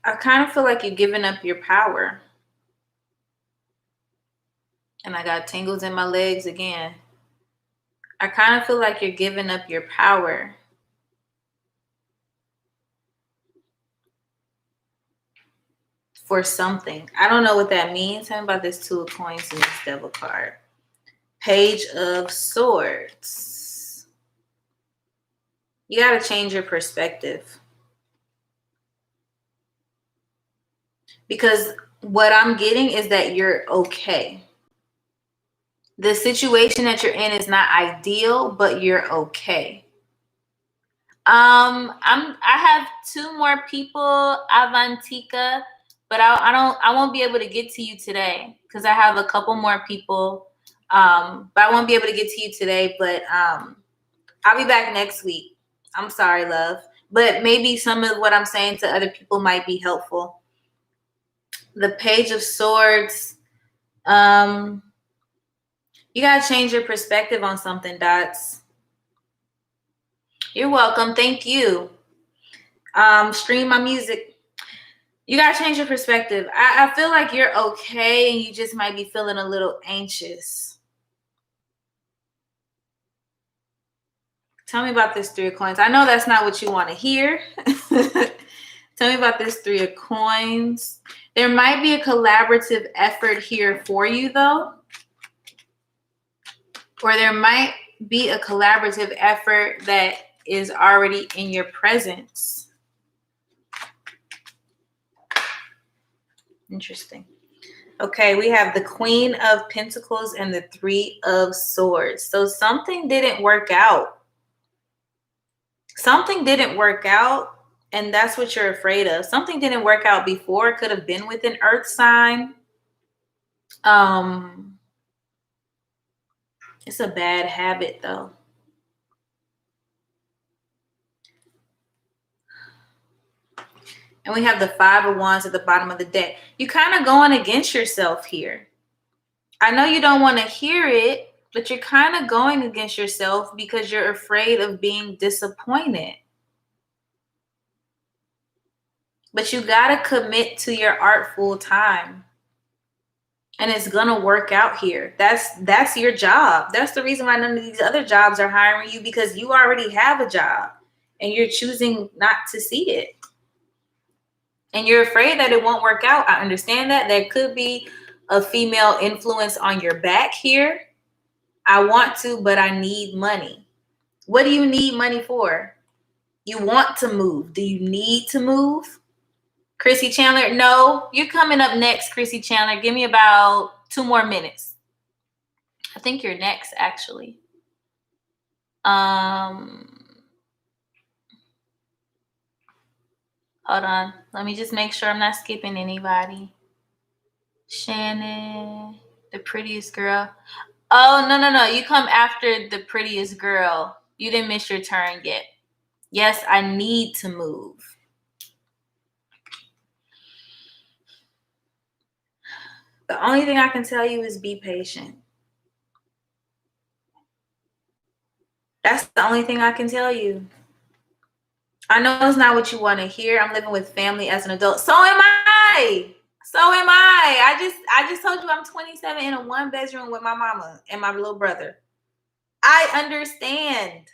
I kind of feel like you're giving up your power. And I got tingles in my legs again. I kind of feel like you're giving up your power. For something. I don't know what that means. Tell me about this 2 of coins and this devil card. Page of swords. You got to change your perspective. Because what I'm getting is that you're okay. The situation that you're in is not ideal, but you're okay. I have 2 more people, Avantika, but I won't be able to get to you today because I have a couple more people. But I won't be able to get to you today, but I'll be back next week. I'm sorry, love. But maybe some of what I'm saying to other people might be helpful. The Page of Swords. You gotta change your perspective on something, Dots. You're welcome. Thank you. Stream my music. You got to change your perspective. I feel like you're okay and you just might be feeling a little anxious. Tell me about this 3 of coins. I know that's not what you want to hear. Tell me about this 3 of coins. There might be a collaborative effort here for you, though. Or there might be a collaborative effort that is already in your presence. Interesting. Okay, we have the Queen of Pentacles and the 3 of Swords. So something didn't work out. Something didn't work out, and that's what you're afraid of. Something didn't work out before. It could have been with an earth sign. It's a bad habit, though. And we have the 5 of Wands at the bottom of the deck. You're kind of going against yourself here. I know you don't want to hear it, but you're kind of going against yourself because you're afraid of being disappointed. But you got to commit to your art full time. And it's going to work out here. That's your job. That's the reason why none of these other jobs are hiring you, because you already have a job and you're choosing not to see it. And you're afraid that it won't work out. I understand that. There could be a female influence on your back here. I want to, but I need money. What do you need money for? You want to move. Do you need to move? Chrissy Chandler, no. You're coming up next, Chrissy Chandler. Give me about 2 more minutes. I think you're next, actually. Hold on. Let me just make sure I'm not skipping anybody. Shannon, the prettiest girl. Oh, no. You come after the prettiest girl. You didn't miss your turn yet. Yes, I need to move. The only thing I can tell you is be patient. That's the only thing I can tell you. I know it's not what you want to hear. I'm living with family as an adult. So am I. I just told you I'm 27 in a 1-bedroom with my mama and my little brother. I understand.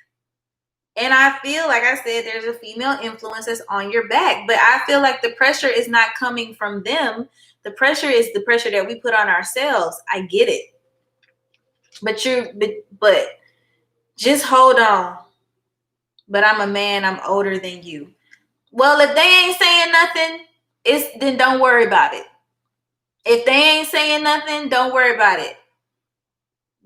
And I feel, like I said, there's a female influence that's on your back. But I feel like the pressure is not coming from them. The pressure is the pressure that we put on ourselves. I get it. But just hold on. But I'm a man. I'm older than you. Well, if they ain't saying nothing, then don't worry about it. If they ain't saying nothing, don't worry about it.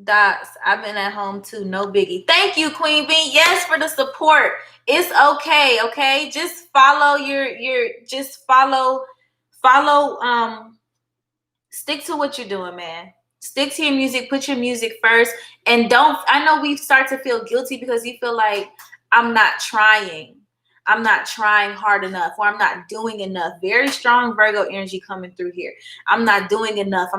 Docs, I've been at home too. No biggie. Thank you, Queen Bee. Yes, for the support. It's okay. Okay. Just follow stick to what you're doing, man. Stick to your music. Put your music first. And I know we start to feel guilty because you feel like I'm not trying hard enough, or I'm not doing enough. Very strong Virgo energy coming through here. I'm not doing enough.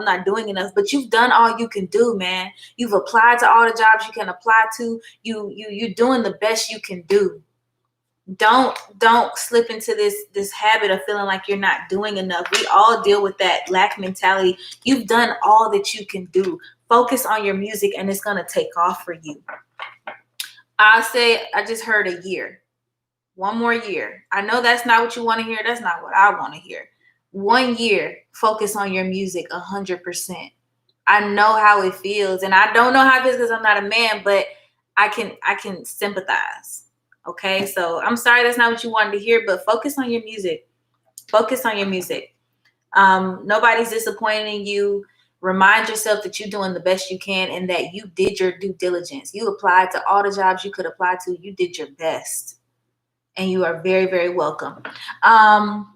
But you've done all you can do, man. You've applied to all the jobs you can apply to. You're doing the best you can do. Don't slip into this habit of feeling like you're not doing enough. We all deal with that lack mentality. You've done all that you can do. Focus on your music and it's going to take off for you. I just heard a year. 1 more year. I know that's not what you want to hear. That's not what I want to hear. 1 year, focus on your music 100%. I know how it feels, and I don't know how it feels because I'm not a man, but I can sympathize. Okay, so I'm sorry that's not what you wanted to hear, but focus on your music. Focus on your music. Nobody's disappointing you. Remind yourself that you're doing the best you can and that you did your due diligence. You applied to all the jobs you could apply to. You did your best. And you are very, very welcome. Don't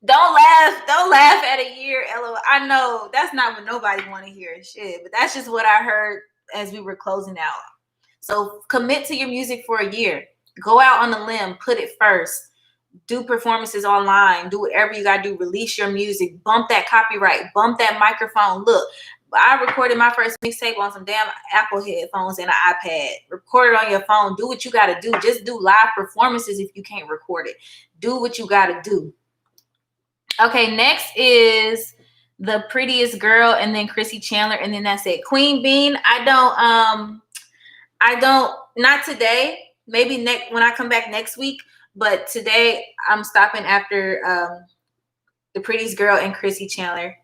laugh at a year, LOL. I know that's not what nobody want to hear, shit, but that's just what I heard as we were closing out. So commit to your music for a year. Go out on a limb, put it first. Do performances online. Do whatever you gotta do. Release your music. Bump that copyright. Bump that microphone. Look, I recorded my first mixtape on some damn Apple headphones and an iPad. Record it on your phone. Do what you got to do. Just do live performances if you can't record it. Do what you got to do. Okay, next is the prettiest girl, and then Chrissy Chandler, and then that's it. Queen Bean. I don't. Not today. Maybe next when I come back next week. But today I'm stopping after the prettiest girl and Chrissy Chandler.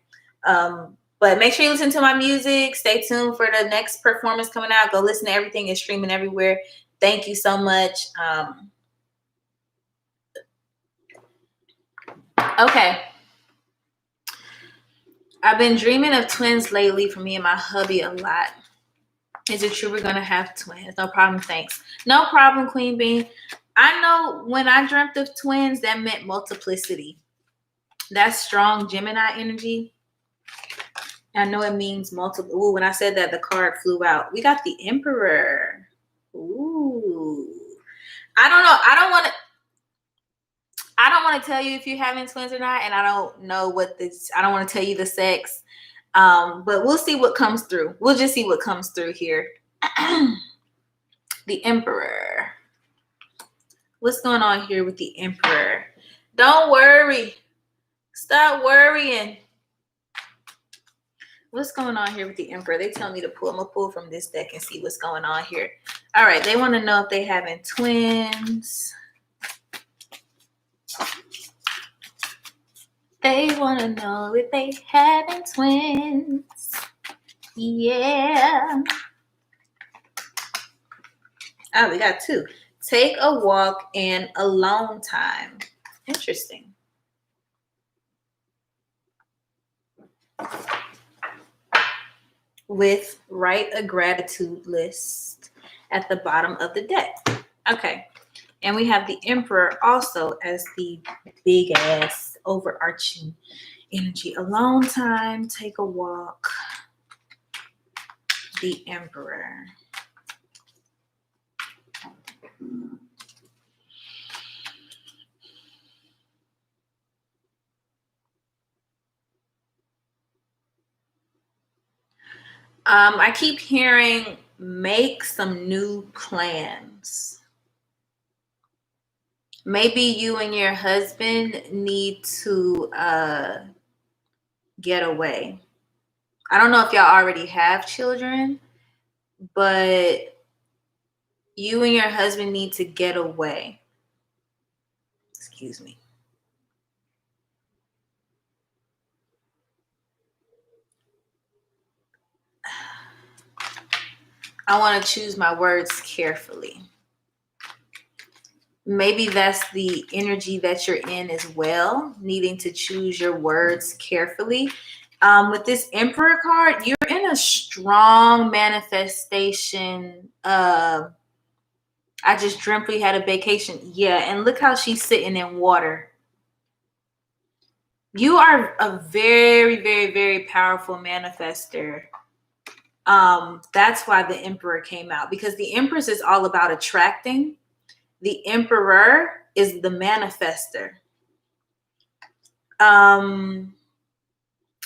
But make sure you listen to my music. Stay tuned for the next performance coming out. Go listen to everything. It's streaming everywhere. Thank you so much. Okay. I've been dreaming of twins lately for me and my hubby a lot. Is it true we're going to have twins? No problem, thanks. No problem, Queen Bee. I know when I dreamt of twins, that meant multiplicity. That's strong Gemini energy. I know it means multiple. Ooh, when I said that, the card flew out. We got the Emperor. Ooh. I don't know. I don't want to tell you if you're having twins or not, and I don't know what this. I don't want to tell you the sex. But we'll see what comes through. We'll just see what comes through here. The Emperor. What's going on here with the Emperor? Don't worry. Stop worrying. What's going on here with the Emperor? They tell me to pull. I'm going to pull from this deck and see what's going on here. All right. They want to know if they having twins. They want to know if they having twins. Yeah. Oh, we got two. Take a walk and alone time. Interesting. With write a gratitude list at the bottom of the deck. Okay. And we have the Emperor also as the big ass overarching energy. Alone time, take a walk. The Emperor. I keep hearing make some new plans. Maybe you and your husband need to get away. I don't know if y'all already have children, but you and your husband need to get away. Excuse me. I want to choose my words carefully. Maybe that's the energy that you're in as well, needing to choose your words carefully. With this Emperor card, you're in a strong manifestation. I just dreamt we had a vacation. Yeah, and look how she's sitting in water. You are a very, very, very powerful manifester. That's why the Emperor came out, because the Empress is all about attracting. The Emperor is the manifester.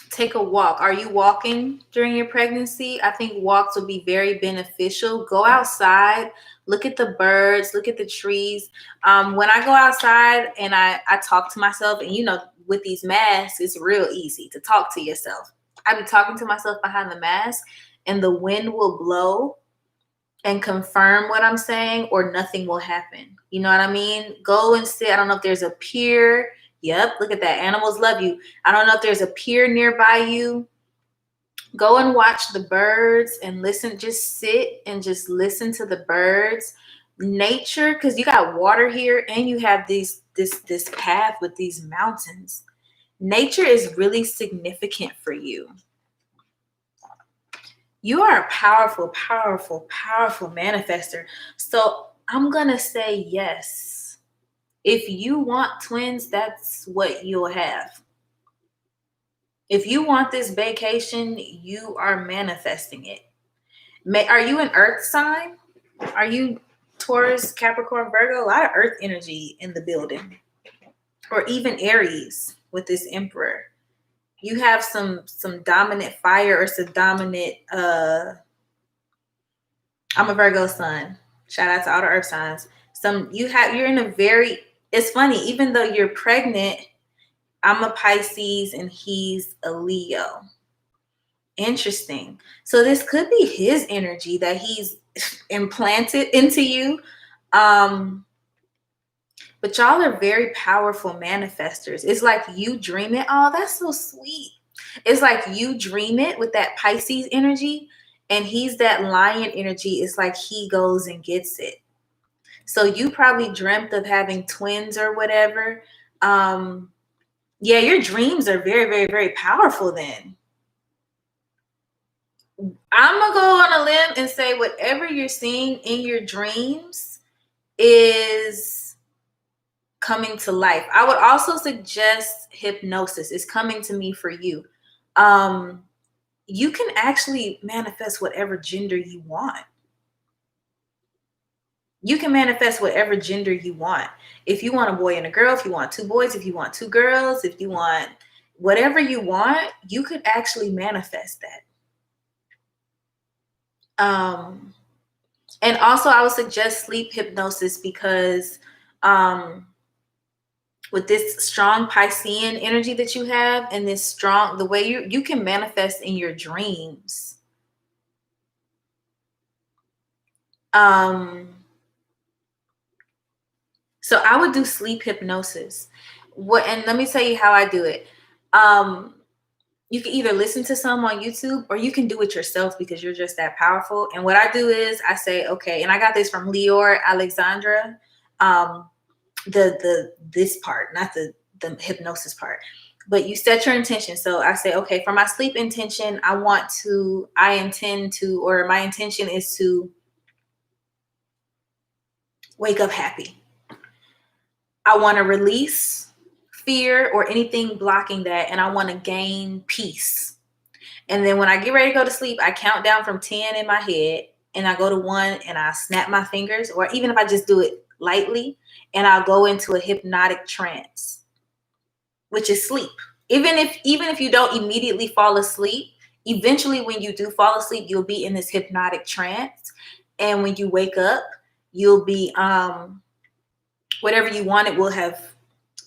Take a walk. Are you walking during your pregnancy? I think walks will be very beneficial. Go outside, look at the birds, look at the trees. When I go outside and I talk to myself, and you know, with these masks, it's real easy to talk to yourself. I be talking to myself behind the mask, and the wind will blow and confirm what I'm saying, or nothing will happen. You know what I mean? Go and sit. I don't know if there's a pier. Yep, look at that. Animals love you. I don't know if there's a pier nearby you. Go and watch the birds and listen. Just sit and just listen to the birds. Nature, because you got water here and you have this path with these mountains. Nature is really significant for you. You are a powerful, powerful, powerful manifester. So I'm going to say yes. If you want twins, that's what you'll have. If you want this vacation, you are manifesting it. Are you an earth sign? Are you Taurus, Capricorn, Virgo? A lot of earth energy in the building. Or even Aries with this Emperor. You have some dominant fire or some dominant I'm a Virgo sun. Shout out to all the earth signs. You're in a very, it's funny, even though you're pregnant, I'm a Pisces and he's a Leo. Interesting. So this could be his energy that he's implanted into you. But y'all are very powerful manifestors. It's like you dream it. Oh, that's so sweet. It's like you dream it with that Pisces energy, and he's that lion energy. It's like he goes and gets it. So you probably dreamt of having twins or whatever. Yeah, your dreams are very, very, very powerful then. I'm going to go on a limb and say whatever you're seeing in your dreams is coming to life. I would also suggest hypnosis. It's coming to me for you. You can actually manifest whatever gender you want. You can manifest whatever gender you want. If you want a boy and a girl, if you want 2 boys, if you want 2 girls, if you want whatever you want, you could actually manifest that. And also I would suggest sleep hypnosis because with this strong Piscean energy that you have and this strong, the way you can manifest in your dreams. So I would do sleep hypnosis. And let me tell you how I do it. You can either listen to some on YouTube or you can do it yourself because you're just that powerful. And what I do is I say, okay, and I got this from Lior Alexandra. This part, not the hypnosis part, but you set your intention. So I say, okay, for my sleep intention, my intention is to wake up happy. I want to release fear or anything blocking that, and I want to gain peace. And then when I get ready to go to sleep, I count down from 10 in my head, and I go to 1 and I snap my fingers, or even if I just do it lightly, and I'll go into a hypnotic trance, which is sleep. Even if you don't immediately fall asleep, eventually when you do fall asleep, you'll be in this hypnotic trance. And when you wake up, you'll be whatever you wanted will have,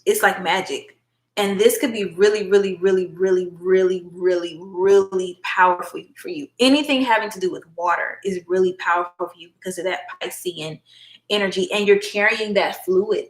it's like magic. And this could be really, really, really, really, really, really, really powerful for you. Anything having to do with water is really powerful for you because of that Piscean energy. And you're carrying that fluid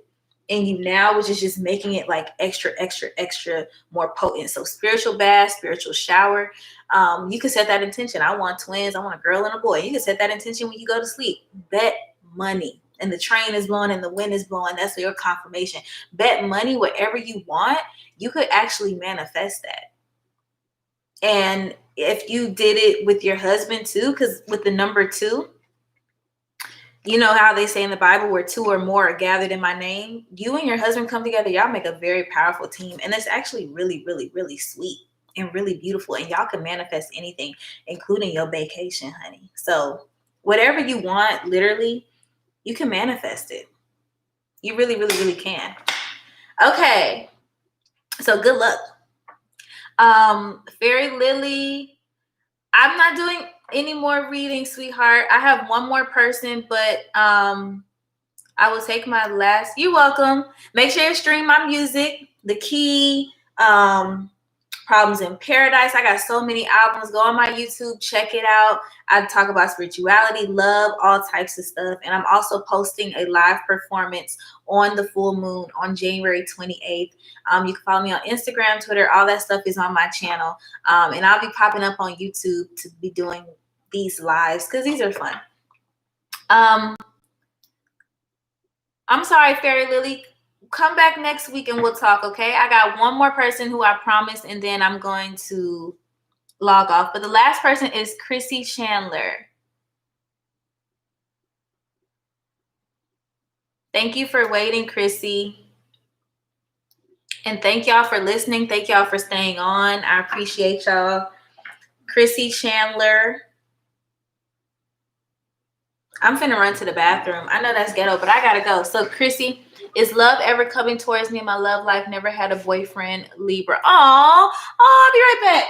in you now, which is just making it like extra, extra, extra more potent. So spiritual bath, spiritual shower. You can set that intention. I want twins. I want a girl and a boy. You can set that intention when you go to sleep. Bet money. And the train is blowing and the wind is blowing. That's your confirmation. Bet money, whatever you want, you could actually manifest that. And if you did it with your husband too, because with the number 2, you know how they say in the Bible where 2 or more are gathered in my name, you and your husband come together, y'all make a very powerful team. And it's actually really, really, really sweet and really beautiful. And y'all can manifest anything, including your vacation, honey. So whatever you want, literally, you can manifest it. You really, really, really can. Okay. So good luck. Fairy Lily, I'm not doing any more readings, sweetheart. I have one more person, but I will take my last. You're welcome. Make sure you stream my music. The Key, Problems in Paradise. I got so many albums. Go on my YouTube, check it out. I talk about spirituality, love, all types of stuff. And I'm also posting a live performance on the full moon on January 28th. You can follow me on Instagram, Twitter. All that stuff is on my channel. And I'll be popping up on YouTube to be doing these lives because these are fun. I'm sorry, Fairy Lily. Come back next week and we'll talk, okay? I got one more person who I promised, and then I'm going to log off. But the last person is Chrissy Chandler. Thank you for waiting, Chrissy. And thank y'all for listening. Thank y'all for staying on. I appreciate y'all. Chrissy Chandler. I'm finna run to the bathroom. I know that's ghetto, but I gotta go. So, Chrissy, is love ever coming towards me in my love life? Never had a boyfriend, Libra. Aw, I'll be right back.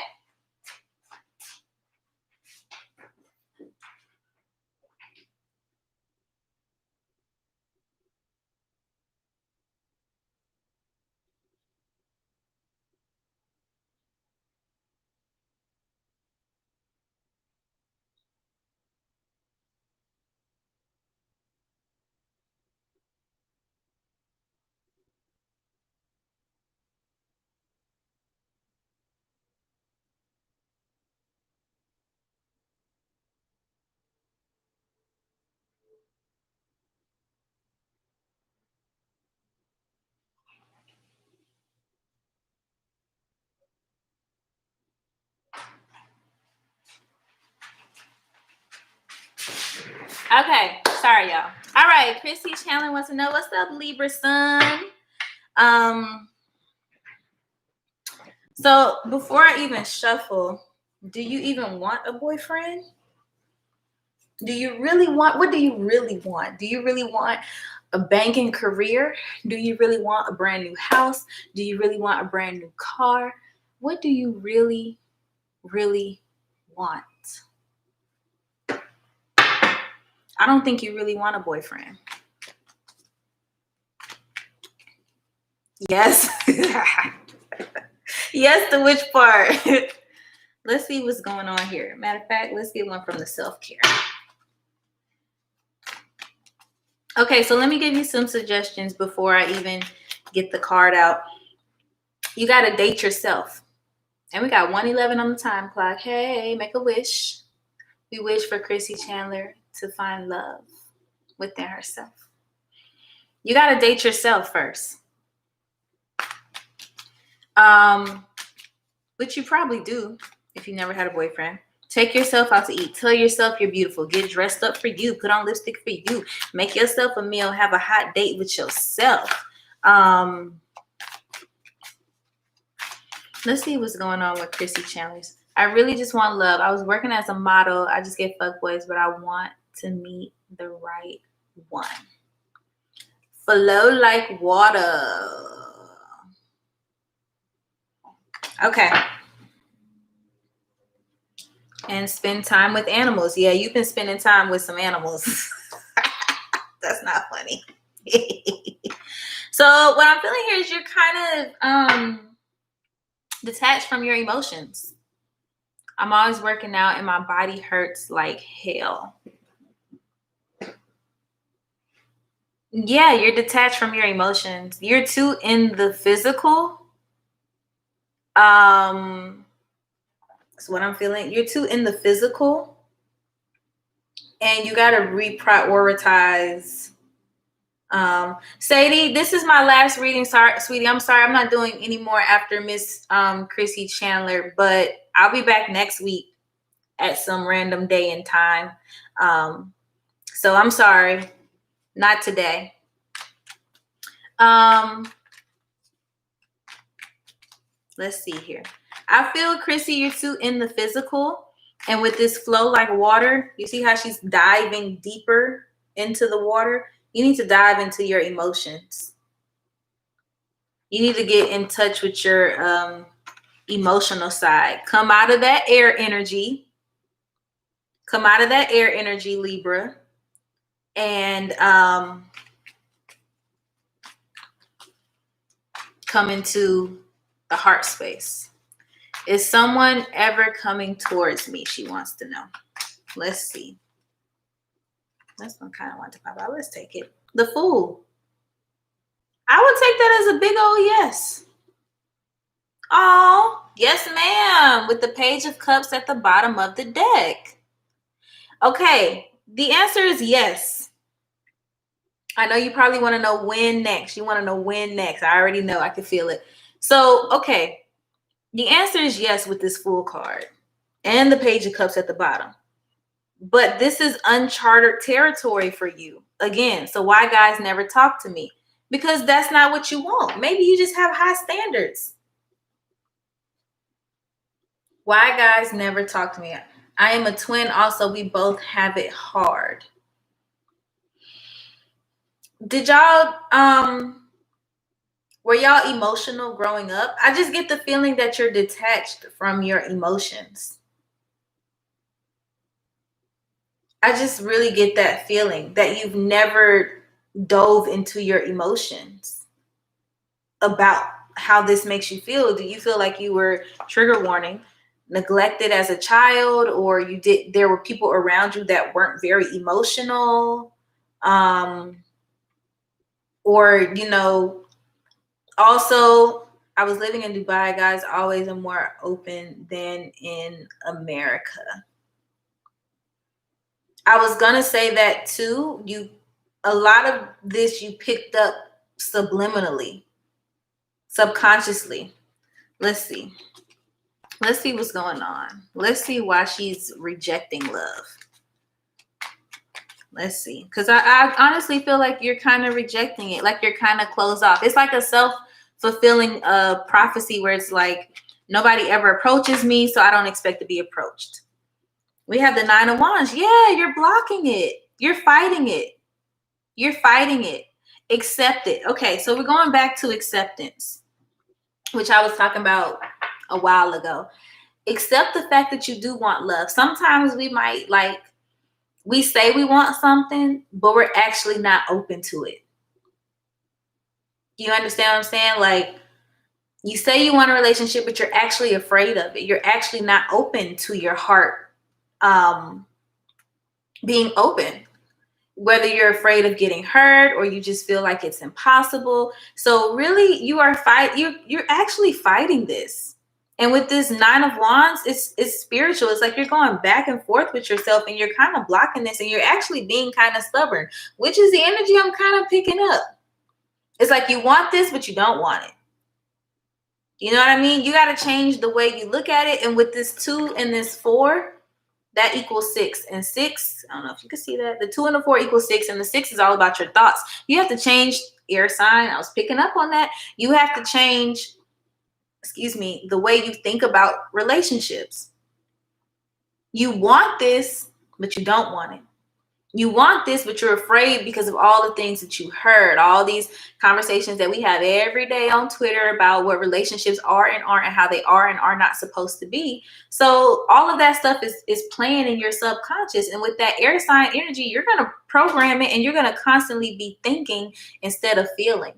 Okay, sorry, y'all. All right, Chrissy Chandler wants to know, what's up, Libra sun? So before I even shuffle, do you even want a boyfriend? Do you really want, what do you really want? Do you really want a banking career? Do you really want a brand new house? Do you really want a brand new car? What do you really, really want? I don't think you really want a boyfriend. Yes. Yes, to which part? Let's see what's going on here. Matter of fact, let's get one from the self-care. Okay, so let me give you some suggestions before I even get the card out. You got to date yourself. And we got 1:11 on the time clock. Hey, make a wish. We wish for Chrissy Chandler to find love within herself. You got to date yourself first. Which you probably do if you never had a boyfriend. Take yourself out to eat. Tell yourself you're beautiful. Get dressed up for you. Put on lipstick for you. Make yourself a meal. Have a hot date with yourself. Let's see what's going on with Chrissy Chandler. I really just want love. I was working as a model. I just get fuckboys, but I want to meet the right one. Flow like water. Okay. And spend time with animals. Yeah, you've been spending time with some animals. That's not funny. So what I'm feeling here is you're kind of detached from your emotions. I'm always working out and my body hurts like hell. Yeah, you're detached from your emotions. You're too in the physical. That's what I'm feeling. You're too in the physical. And you got to reprioritize. Sadie, this is my last reading. Sorry, sweetie. I'm sorry. I'm not doing any more after Miss Chrissy Chandler, but I'll be back next week at some random day and time. So I'm sorry. Not today. Let's see here. I feel, Chrissy, you're too in the physical. And with this flow like water, you see how she's diving deeper into the water? You need to dive into your emotions. You need to get in touch with your emotional side. Come out of that air energy. Come out of that air energy, Libra. And come into the heart space. Is someone ever coming towards me? She wants to know. Let's see. That's one kind of want to pop out. Let's take it. The Fool. I would take that as a big old yes. Oh, yes, ma'am. With the Page of Cups at the bottom of the deck. Okay, the answer is yes. I know you probably want to know when next. You want to know when next. I already know. I can feel it. So, okay. The answer is yes with this Fool card and the Page of Cups at the bottom. But this is uncharted territory for you. Again, so why guys never talk to me? Because that's not what you want. Maybe you just have high standards. Why guys never talk to me? I am a twin also. We both have it hard. Did y'all, were y'all emotional growing up? I just get the feeling that you're detached from your emotions. I just really get that feeling that you've never dove into your emotions about how this makes you feel. Do you feel like you were, trigger warning, neglected as a child, or there were people around you that weren't very emotional? Or, also, I was living in Dubai, guys, always are more open than in America. I was gonna say that too. A lot of this you picked up subliminally, subconsciously. Let's see. Let's see what's going on. Let's see why she's rejecting love. Let's see. Because I honestly feel like you're kind of rejecting it. Like you're kind of closed off. It's like a self-fulfilling prophecy where it's like, nobody ever approaches me, so I don't expect to be approached. We have the Nine of Wands. Yeah, you're blocking it. You're fighting it. You're fighting it. Accept it. Okay, so we're going back to acceptance, which I was talking about a while ago. Accept the fact that you do want love. Sometimes we might we say we want something, but we're actually not open to it. You understand what I'm saying? Like, you say you want a relationship, but you're actually afraid of it. You're actually not open to your heart being open. Whether you're afraid of getting hurt or you just feel like it's impossible. So really, you're actually fighting this. And with this Nine of Wands, it's spiritual. It's like you're going back and forth with yourself and you're kind of blocking this and you're actually being kind of stubborn, which is the energy I'm kind of picking up. It's like you want this, but you don't want it. You know what I mean? You got to change the way you look at it. And with this 2 and this 4, that equals 6. And 6, I don't know if you can see that. The 2 and the 4 equals 6. And the 6 is all about your thoughts. You have to change air sign. I was picking up on that. You have to change, the way you think about relationships. You want this, but you don't want it. You want this, but you're afraid because of all the things that you heard, all these conversations that we have every day on Twitter about what relationships are and aren't and how they are and are not supposed to be. So all of that stuff is playing in your subconscious. And with that air sign energy, you're going to program it and you're going to constantly be thinking instead of feeling.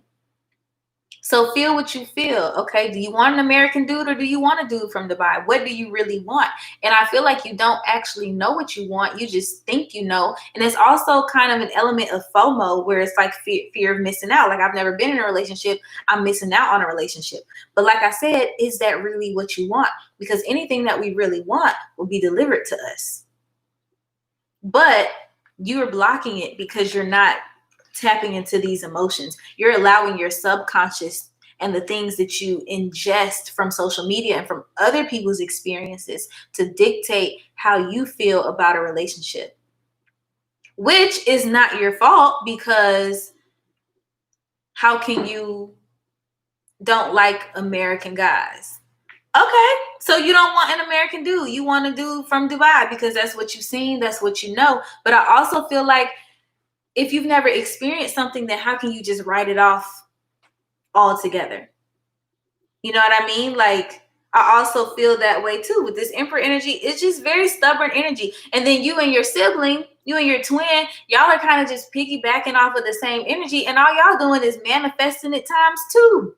So feel what you feel, okay? Do you want an American dude or do you want a dude from Dubai? What do you really want? And I feel like you don't actually know what you want. You just think you know. And it's also kind of an element of FOMO where it's like fear of missing out. Like, I've never been in a relationship. I'm missing out on a relationship. But like I said, is that really what you want? Because anything that we really want will be delivered to us. But you are blocking it because you're not tapping into these emotions. You're allowing your subconscious and the things that you ingest from social media and from other people's experiences to dictate how you feel about a relationship, which is not your fault, because how can you don't like American guys? Okay, so you don't want an American dude. You want a dude from Dubai because that's what you've seen, that's what you know. But I also feel like if you've never experienced something, then how can you just write it off altogether? You know what I mean? Like, I also feel that way too with this Emperor energy. It's just very stubborn energy. And then you and your sibling, you and your twin, y'all are kind of just piggybacking off of the same energy. And all y'all doing is manifesting it times 2.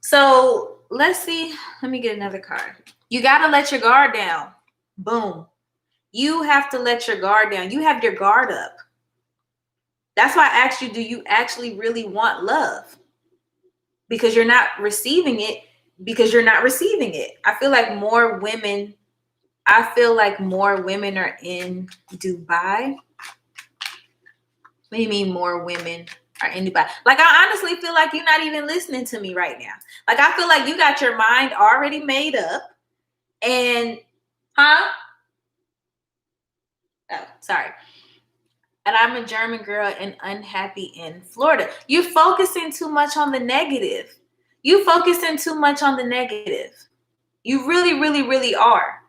So let's see. Let me get another card. You got to let your guard down. Boom. You have to let your guard down. You have your guard up. That's why I asked you, do you actually really want love? Because you're not receiving it, I feel like more women are in Dubai. What do you mean more women are in Dubai? Like, I honestly feel like you're not even listening to me right now. Like, I feel like you got your mind already made up. And, oh, sorry. And I'm a German girl and unhappy in Florida. You're focusing too much on the negative. You really, really, really are.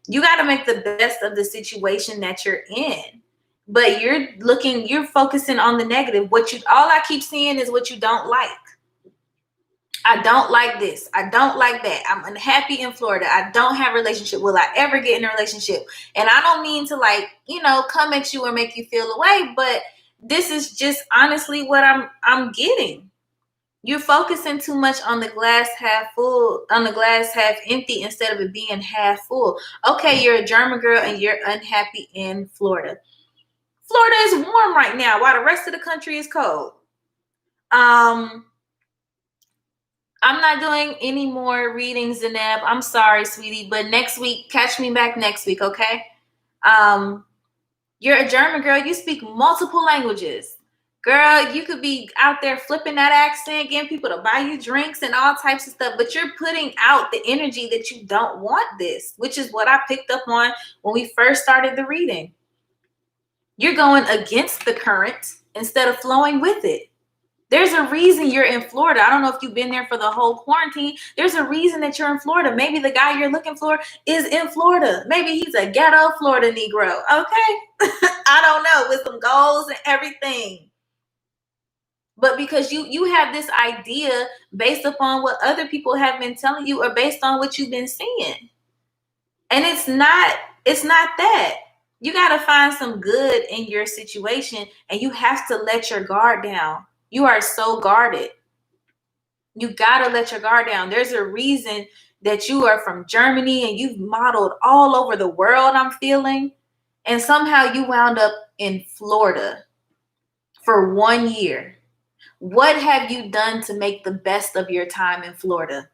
You got to make the best of the situation that you're in. But you're focusing on the negative. All I keep seeing is what you don't like. I don't like this. I don't like that. I'm unhappy in Florida. I don't have a relationship. Will I ever get in a relationship? And I don't mean to come at you or make you feel away, but this is just honestly what I'm getting. You're focusing too much on the glass half full, on the glass half empty instead of it being half full. Okay, you're a German girl and you're unhappy in Florida. Florida is warm right now while the rest of the country is cold. I'm not doing any more readings, Zeneb. I'm sorry, sweetie, but next week, catch me back next week, okay? You're a German girl. You speak multiple languages. Girl, you could be out there flipping that accent, getting people to buy you drinks and all types of stuff, but you're putting out the energy that you don't want this, which is what I picked up on when we first started the reading. You're going against the current instead of flowing with it. There's a reason you're in Florida. I don't know if you've been there for the whole quarantine. There's a reason that you're in Florida. Maybe the guy you're looking for is in Florida. Maybe he's a ghetto Florida Negro. Okay. I don't know, with some goals and everything. But because you have this idea based upon what other people have been telling you or based on what you've been seeing. And it's not that. You got to find some good in your situation, and you have to let your guard down. You are so guarded. You got to let your guard down. There's a reason that you are from Germany and you've modeled all over the world, I'm feeling. And somehow you wound up in Florida for 1 year. What have you done to make the best of your time in Florida?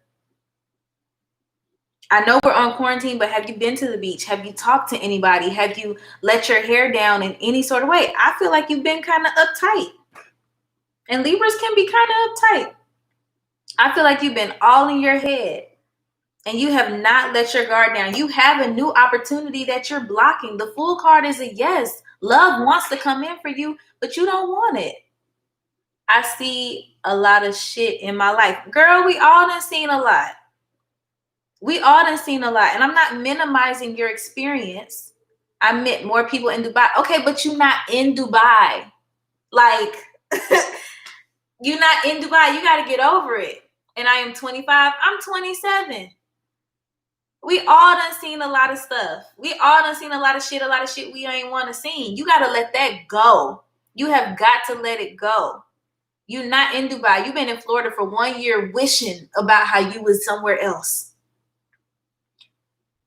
I know we're on quarantine, but have you been to the beach? Have you talked to anybody? Have you let your hair down in any sort of way? I feel like you've been kind of uptight. And Libras can be kind of uptight. I feel like you've been all in your head and you have not let your guard down. You have a new opportunity that you're blocking. The Fool card is a yes. Love wants to come in for you, but you don't want it. I see a lot of shit in my life. Girl, we all done seen a lot. We all done seen a lot. And I'm not minimizing your experience. I met more people in Dubai. Okay, but you're not in Dubai. Like, you're not in Dubai. You got to get over it. And I am 25. I'm 27. We all done seen a lot of stuff. We all done seen a lot of shit we ain't want to see. You got to let that go. You have got to let it go. You're not in Dubai. You've been in Florida for 1 year wishing about how you was somewhere else.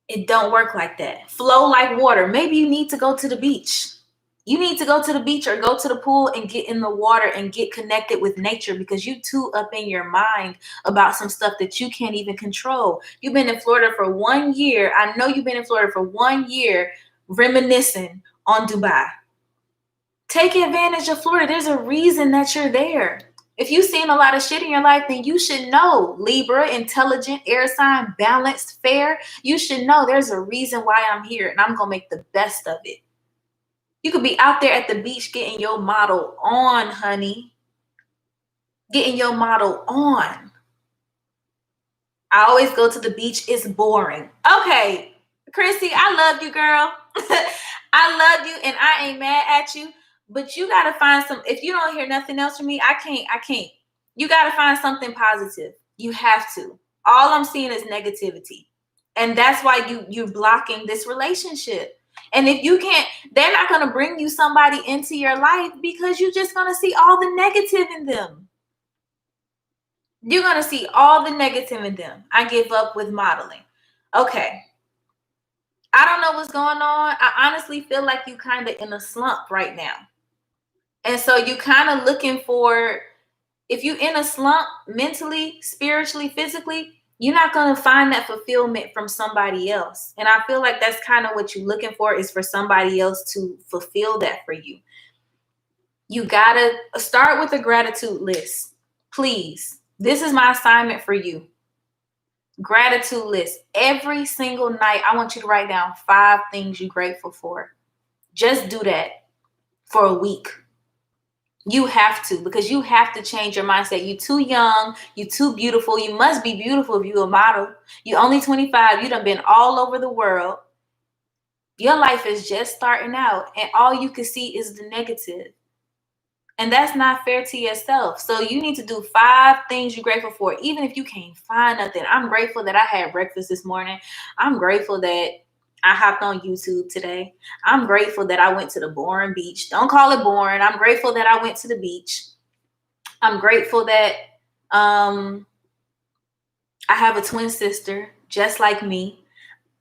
It don't work like that. Flow like water. Maybe you need to go to the beach. You need to go to the beach or go to the pool and get in the water and get connected with nature because you too up in your mind about some stuff that you can't even control. You've been in Florida for 1 year. I know you've been in Florida for 1 year reminiscing on Dubai. Take advantage of Florida. There's a reason that you're there. If you've seen a lot of shit in your life, then you should know. Libra, intelligent, air sign, balanced, fair. You should know there's a reason why I'm here and I'm going to make the best of it. You could be out there at the beach getting your model on, honey. Getting your model on. I always go to the beach. It's boring. Okay, Chrissy, I love you, girl. I love you and I ain't mad at you. But you got to find some, if you don't hear nothing else from me, I can't. You got to find something positive. You have to. All I'm seeing is negativity. And that's why you're blocking this relationship. And if you can't, they're not going to bring you somebody into your life because you're just going to see all the negative in them. You're going to see all the negative in them. I give up with modeling. Okay. I don't know what's going on. I honestly feel like you kind of in a slump right now. And so you kind of looking for, if you're in a slump mentally, spiritually, physically, you're not going to find that fulfillment from somebody else. And I feel like that's kind of what you're looking for is for somebody else to fulfill that for you. You got to start with a gratitude list. Please. This is my assignment for you. Gratitude list. Every single night, I want you to write down 5 things you're grateful for. Just do that for a week. You have to, because you have to change your mindset. You're too young. You're too beautiful. You must be beautiful if you're a model. You're only 25. You done been all over the world. Your life is just starting out, and all you can see is the negative. And that's not fair to yourself. So you need to do 5 things you're grateful for, even if you can't find nothing. I'm grateful that I had breakfast this morning. I'm grateful that I hopped on YouTube today. I'm grateful that I went to the boring beach. Don't call it boring. I'm grateful that I went to the beach. I'm grateful that I have a twin sister just like me.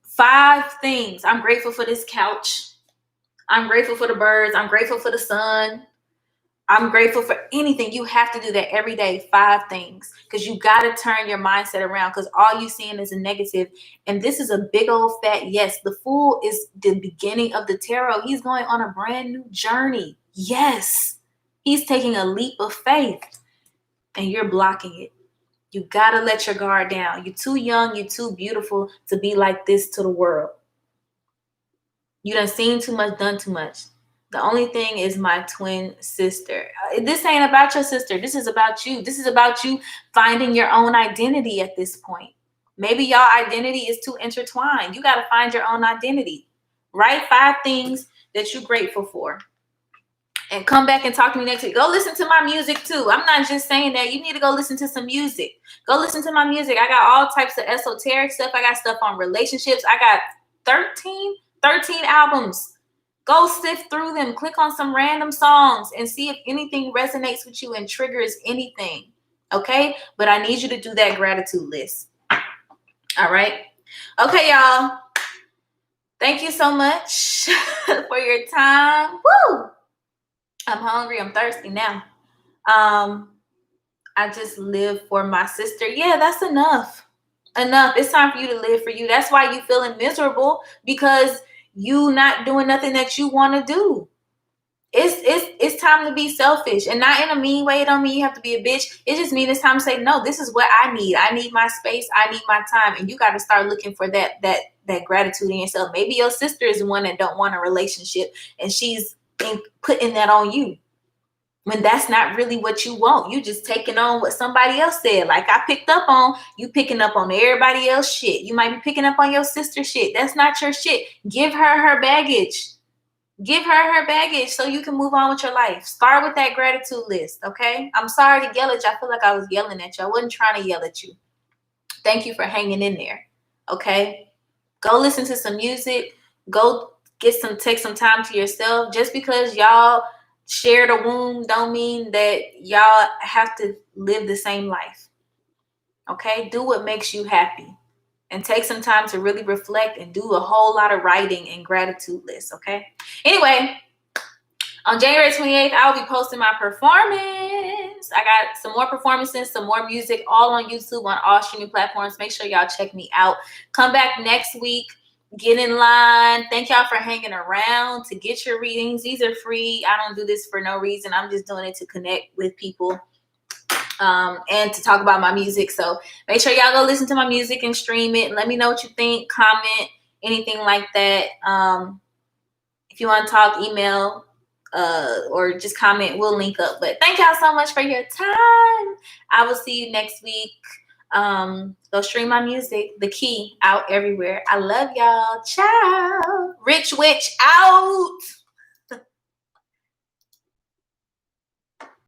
5 things. I'm grateful for this couch. I'm grateful for the birds. I'm grateful for the sun. I'm grateful for anything. You have to do that every day, 5 things, because you got to turn your mindset around, because all you're seeing is a negative. And this is a big old fat yes. The Fool is the beginning of the tarot. He's going on a brand new journey. Yes. He's taking a leap of faith and you're blocking it. You got to let your guard down. You're too young. You're too beautiful to be like this to the world. You done seen too much, done too much. The only thing is my twin sister. This ain't about your sister. This is about you. This is about you finding your own identity at this point. Maybe y'all identity is too intertwined. You got to find your own identity. Write 5 things that you're grateful for. And come back and talk to me next week. Go listen to my music too. I'm not just saying that. You need to go listen to some music. Go listen to my music. I got all types of esoteric stuff. I got stuff on relationships. I got 13 albums. Go sift through them. Click on some random songs and see if anything resonates with you and triggers anything. Okay? But I need you to do that gratitude list. All right? Okay, y'all. Thank you so much for your time. Woo! I'm hungry. I'm thirsty now. I just live for my sister. Yeah, that's enough. Enough. It's time for you to live for you. That's why you feeling miserable, because you not doing nothing that you want to do. It's time to be selfish, and not in a mean way. It don't mean you have to be a bitch. It just means it's time to say, no, this is what I need. I need my space. I need my time. And you got to start looking for that gratitude in yourself. Maybe your sister is the one that don't want a relationship, and she's putting that on you, when that's not really what you want. You just taking on what somebody else said. Like I picked up on, you picking up on everybody else shit. You might be picking up on your sister shit. That's not your shit. Give her baggage. Give her baggage so you can move on with your life. Start with that gratitude list, okay? I'm sorry to yell at you. I feel like I was yelling at you. I wasn't trying to yell at you. Thank you for hanging in there, okay? Go listen to some music. Go take some time to yourself. Just because y'all share the womb don't mean that y'all have to live the same life. Okay? Do what makes you happy. And take some time to really reflect and do a whole lot of writing and gratitude lists. Okay? Anyway, on January 28th, I will be posting my performance. I got some more performances, some more music, all on YouTube, on all streaming platforms. Make sure y'all check me out. Come back next week. Get in line. Thank y'all for hanging around to get your readings. These are free. I don't do this for no reason. I'm just doing it to connect with people and to talk about my music. So make sure y'all go listen to my music and stream it. Let me know what you think. Comment, anything like that. If you want to talk, email or just comment. We'll link up. But thank y'all so much for your time. I will see you next week. Go stream my music, The Key, out everywhere. I love y'all. Ciao. Rich Witch out.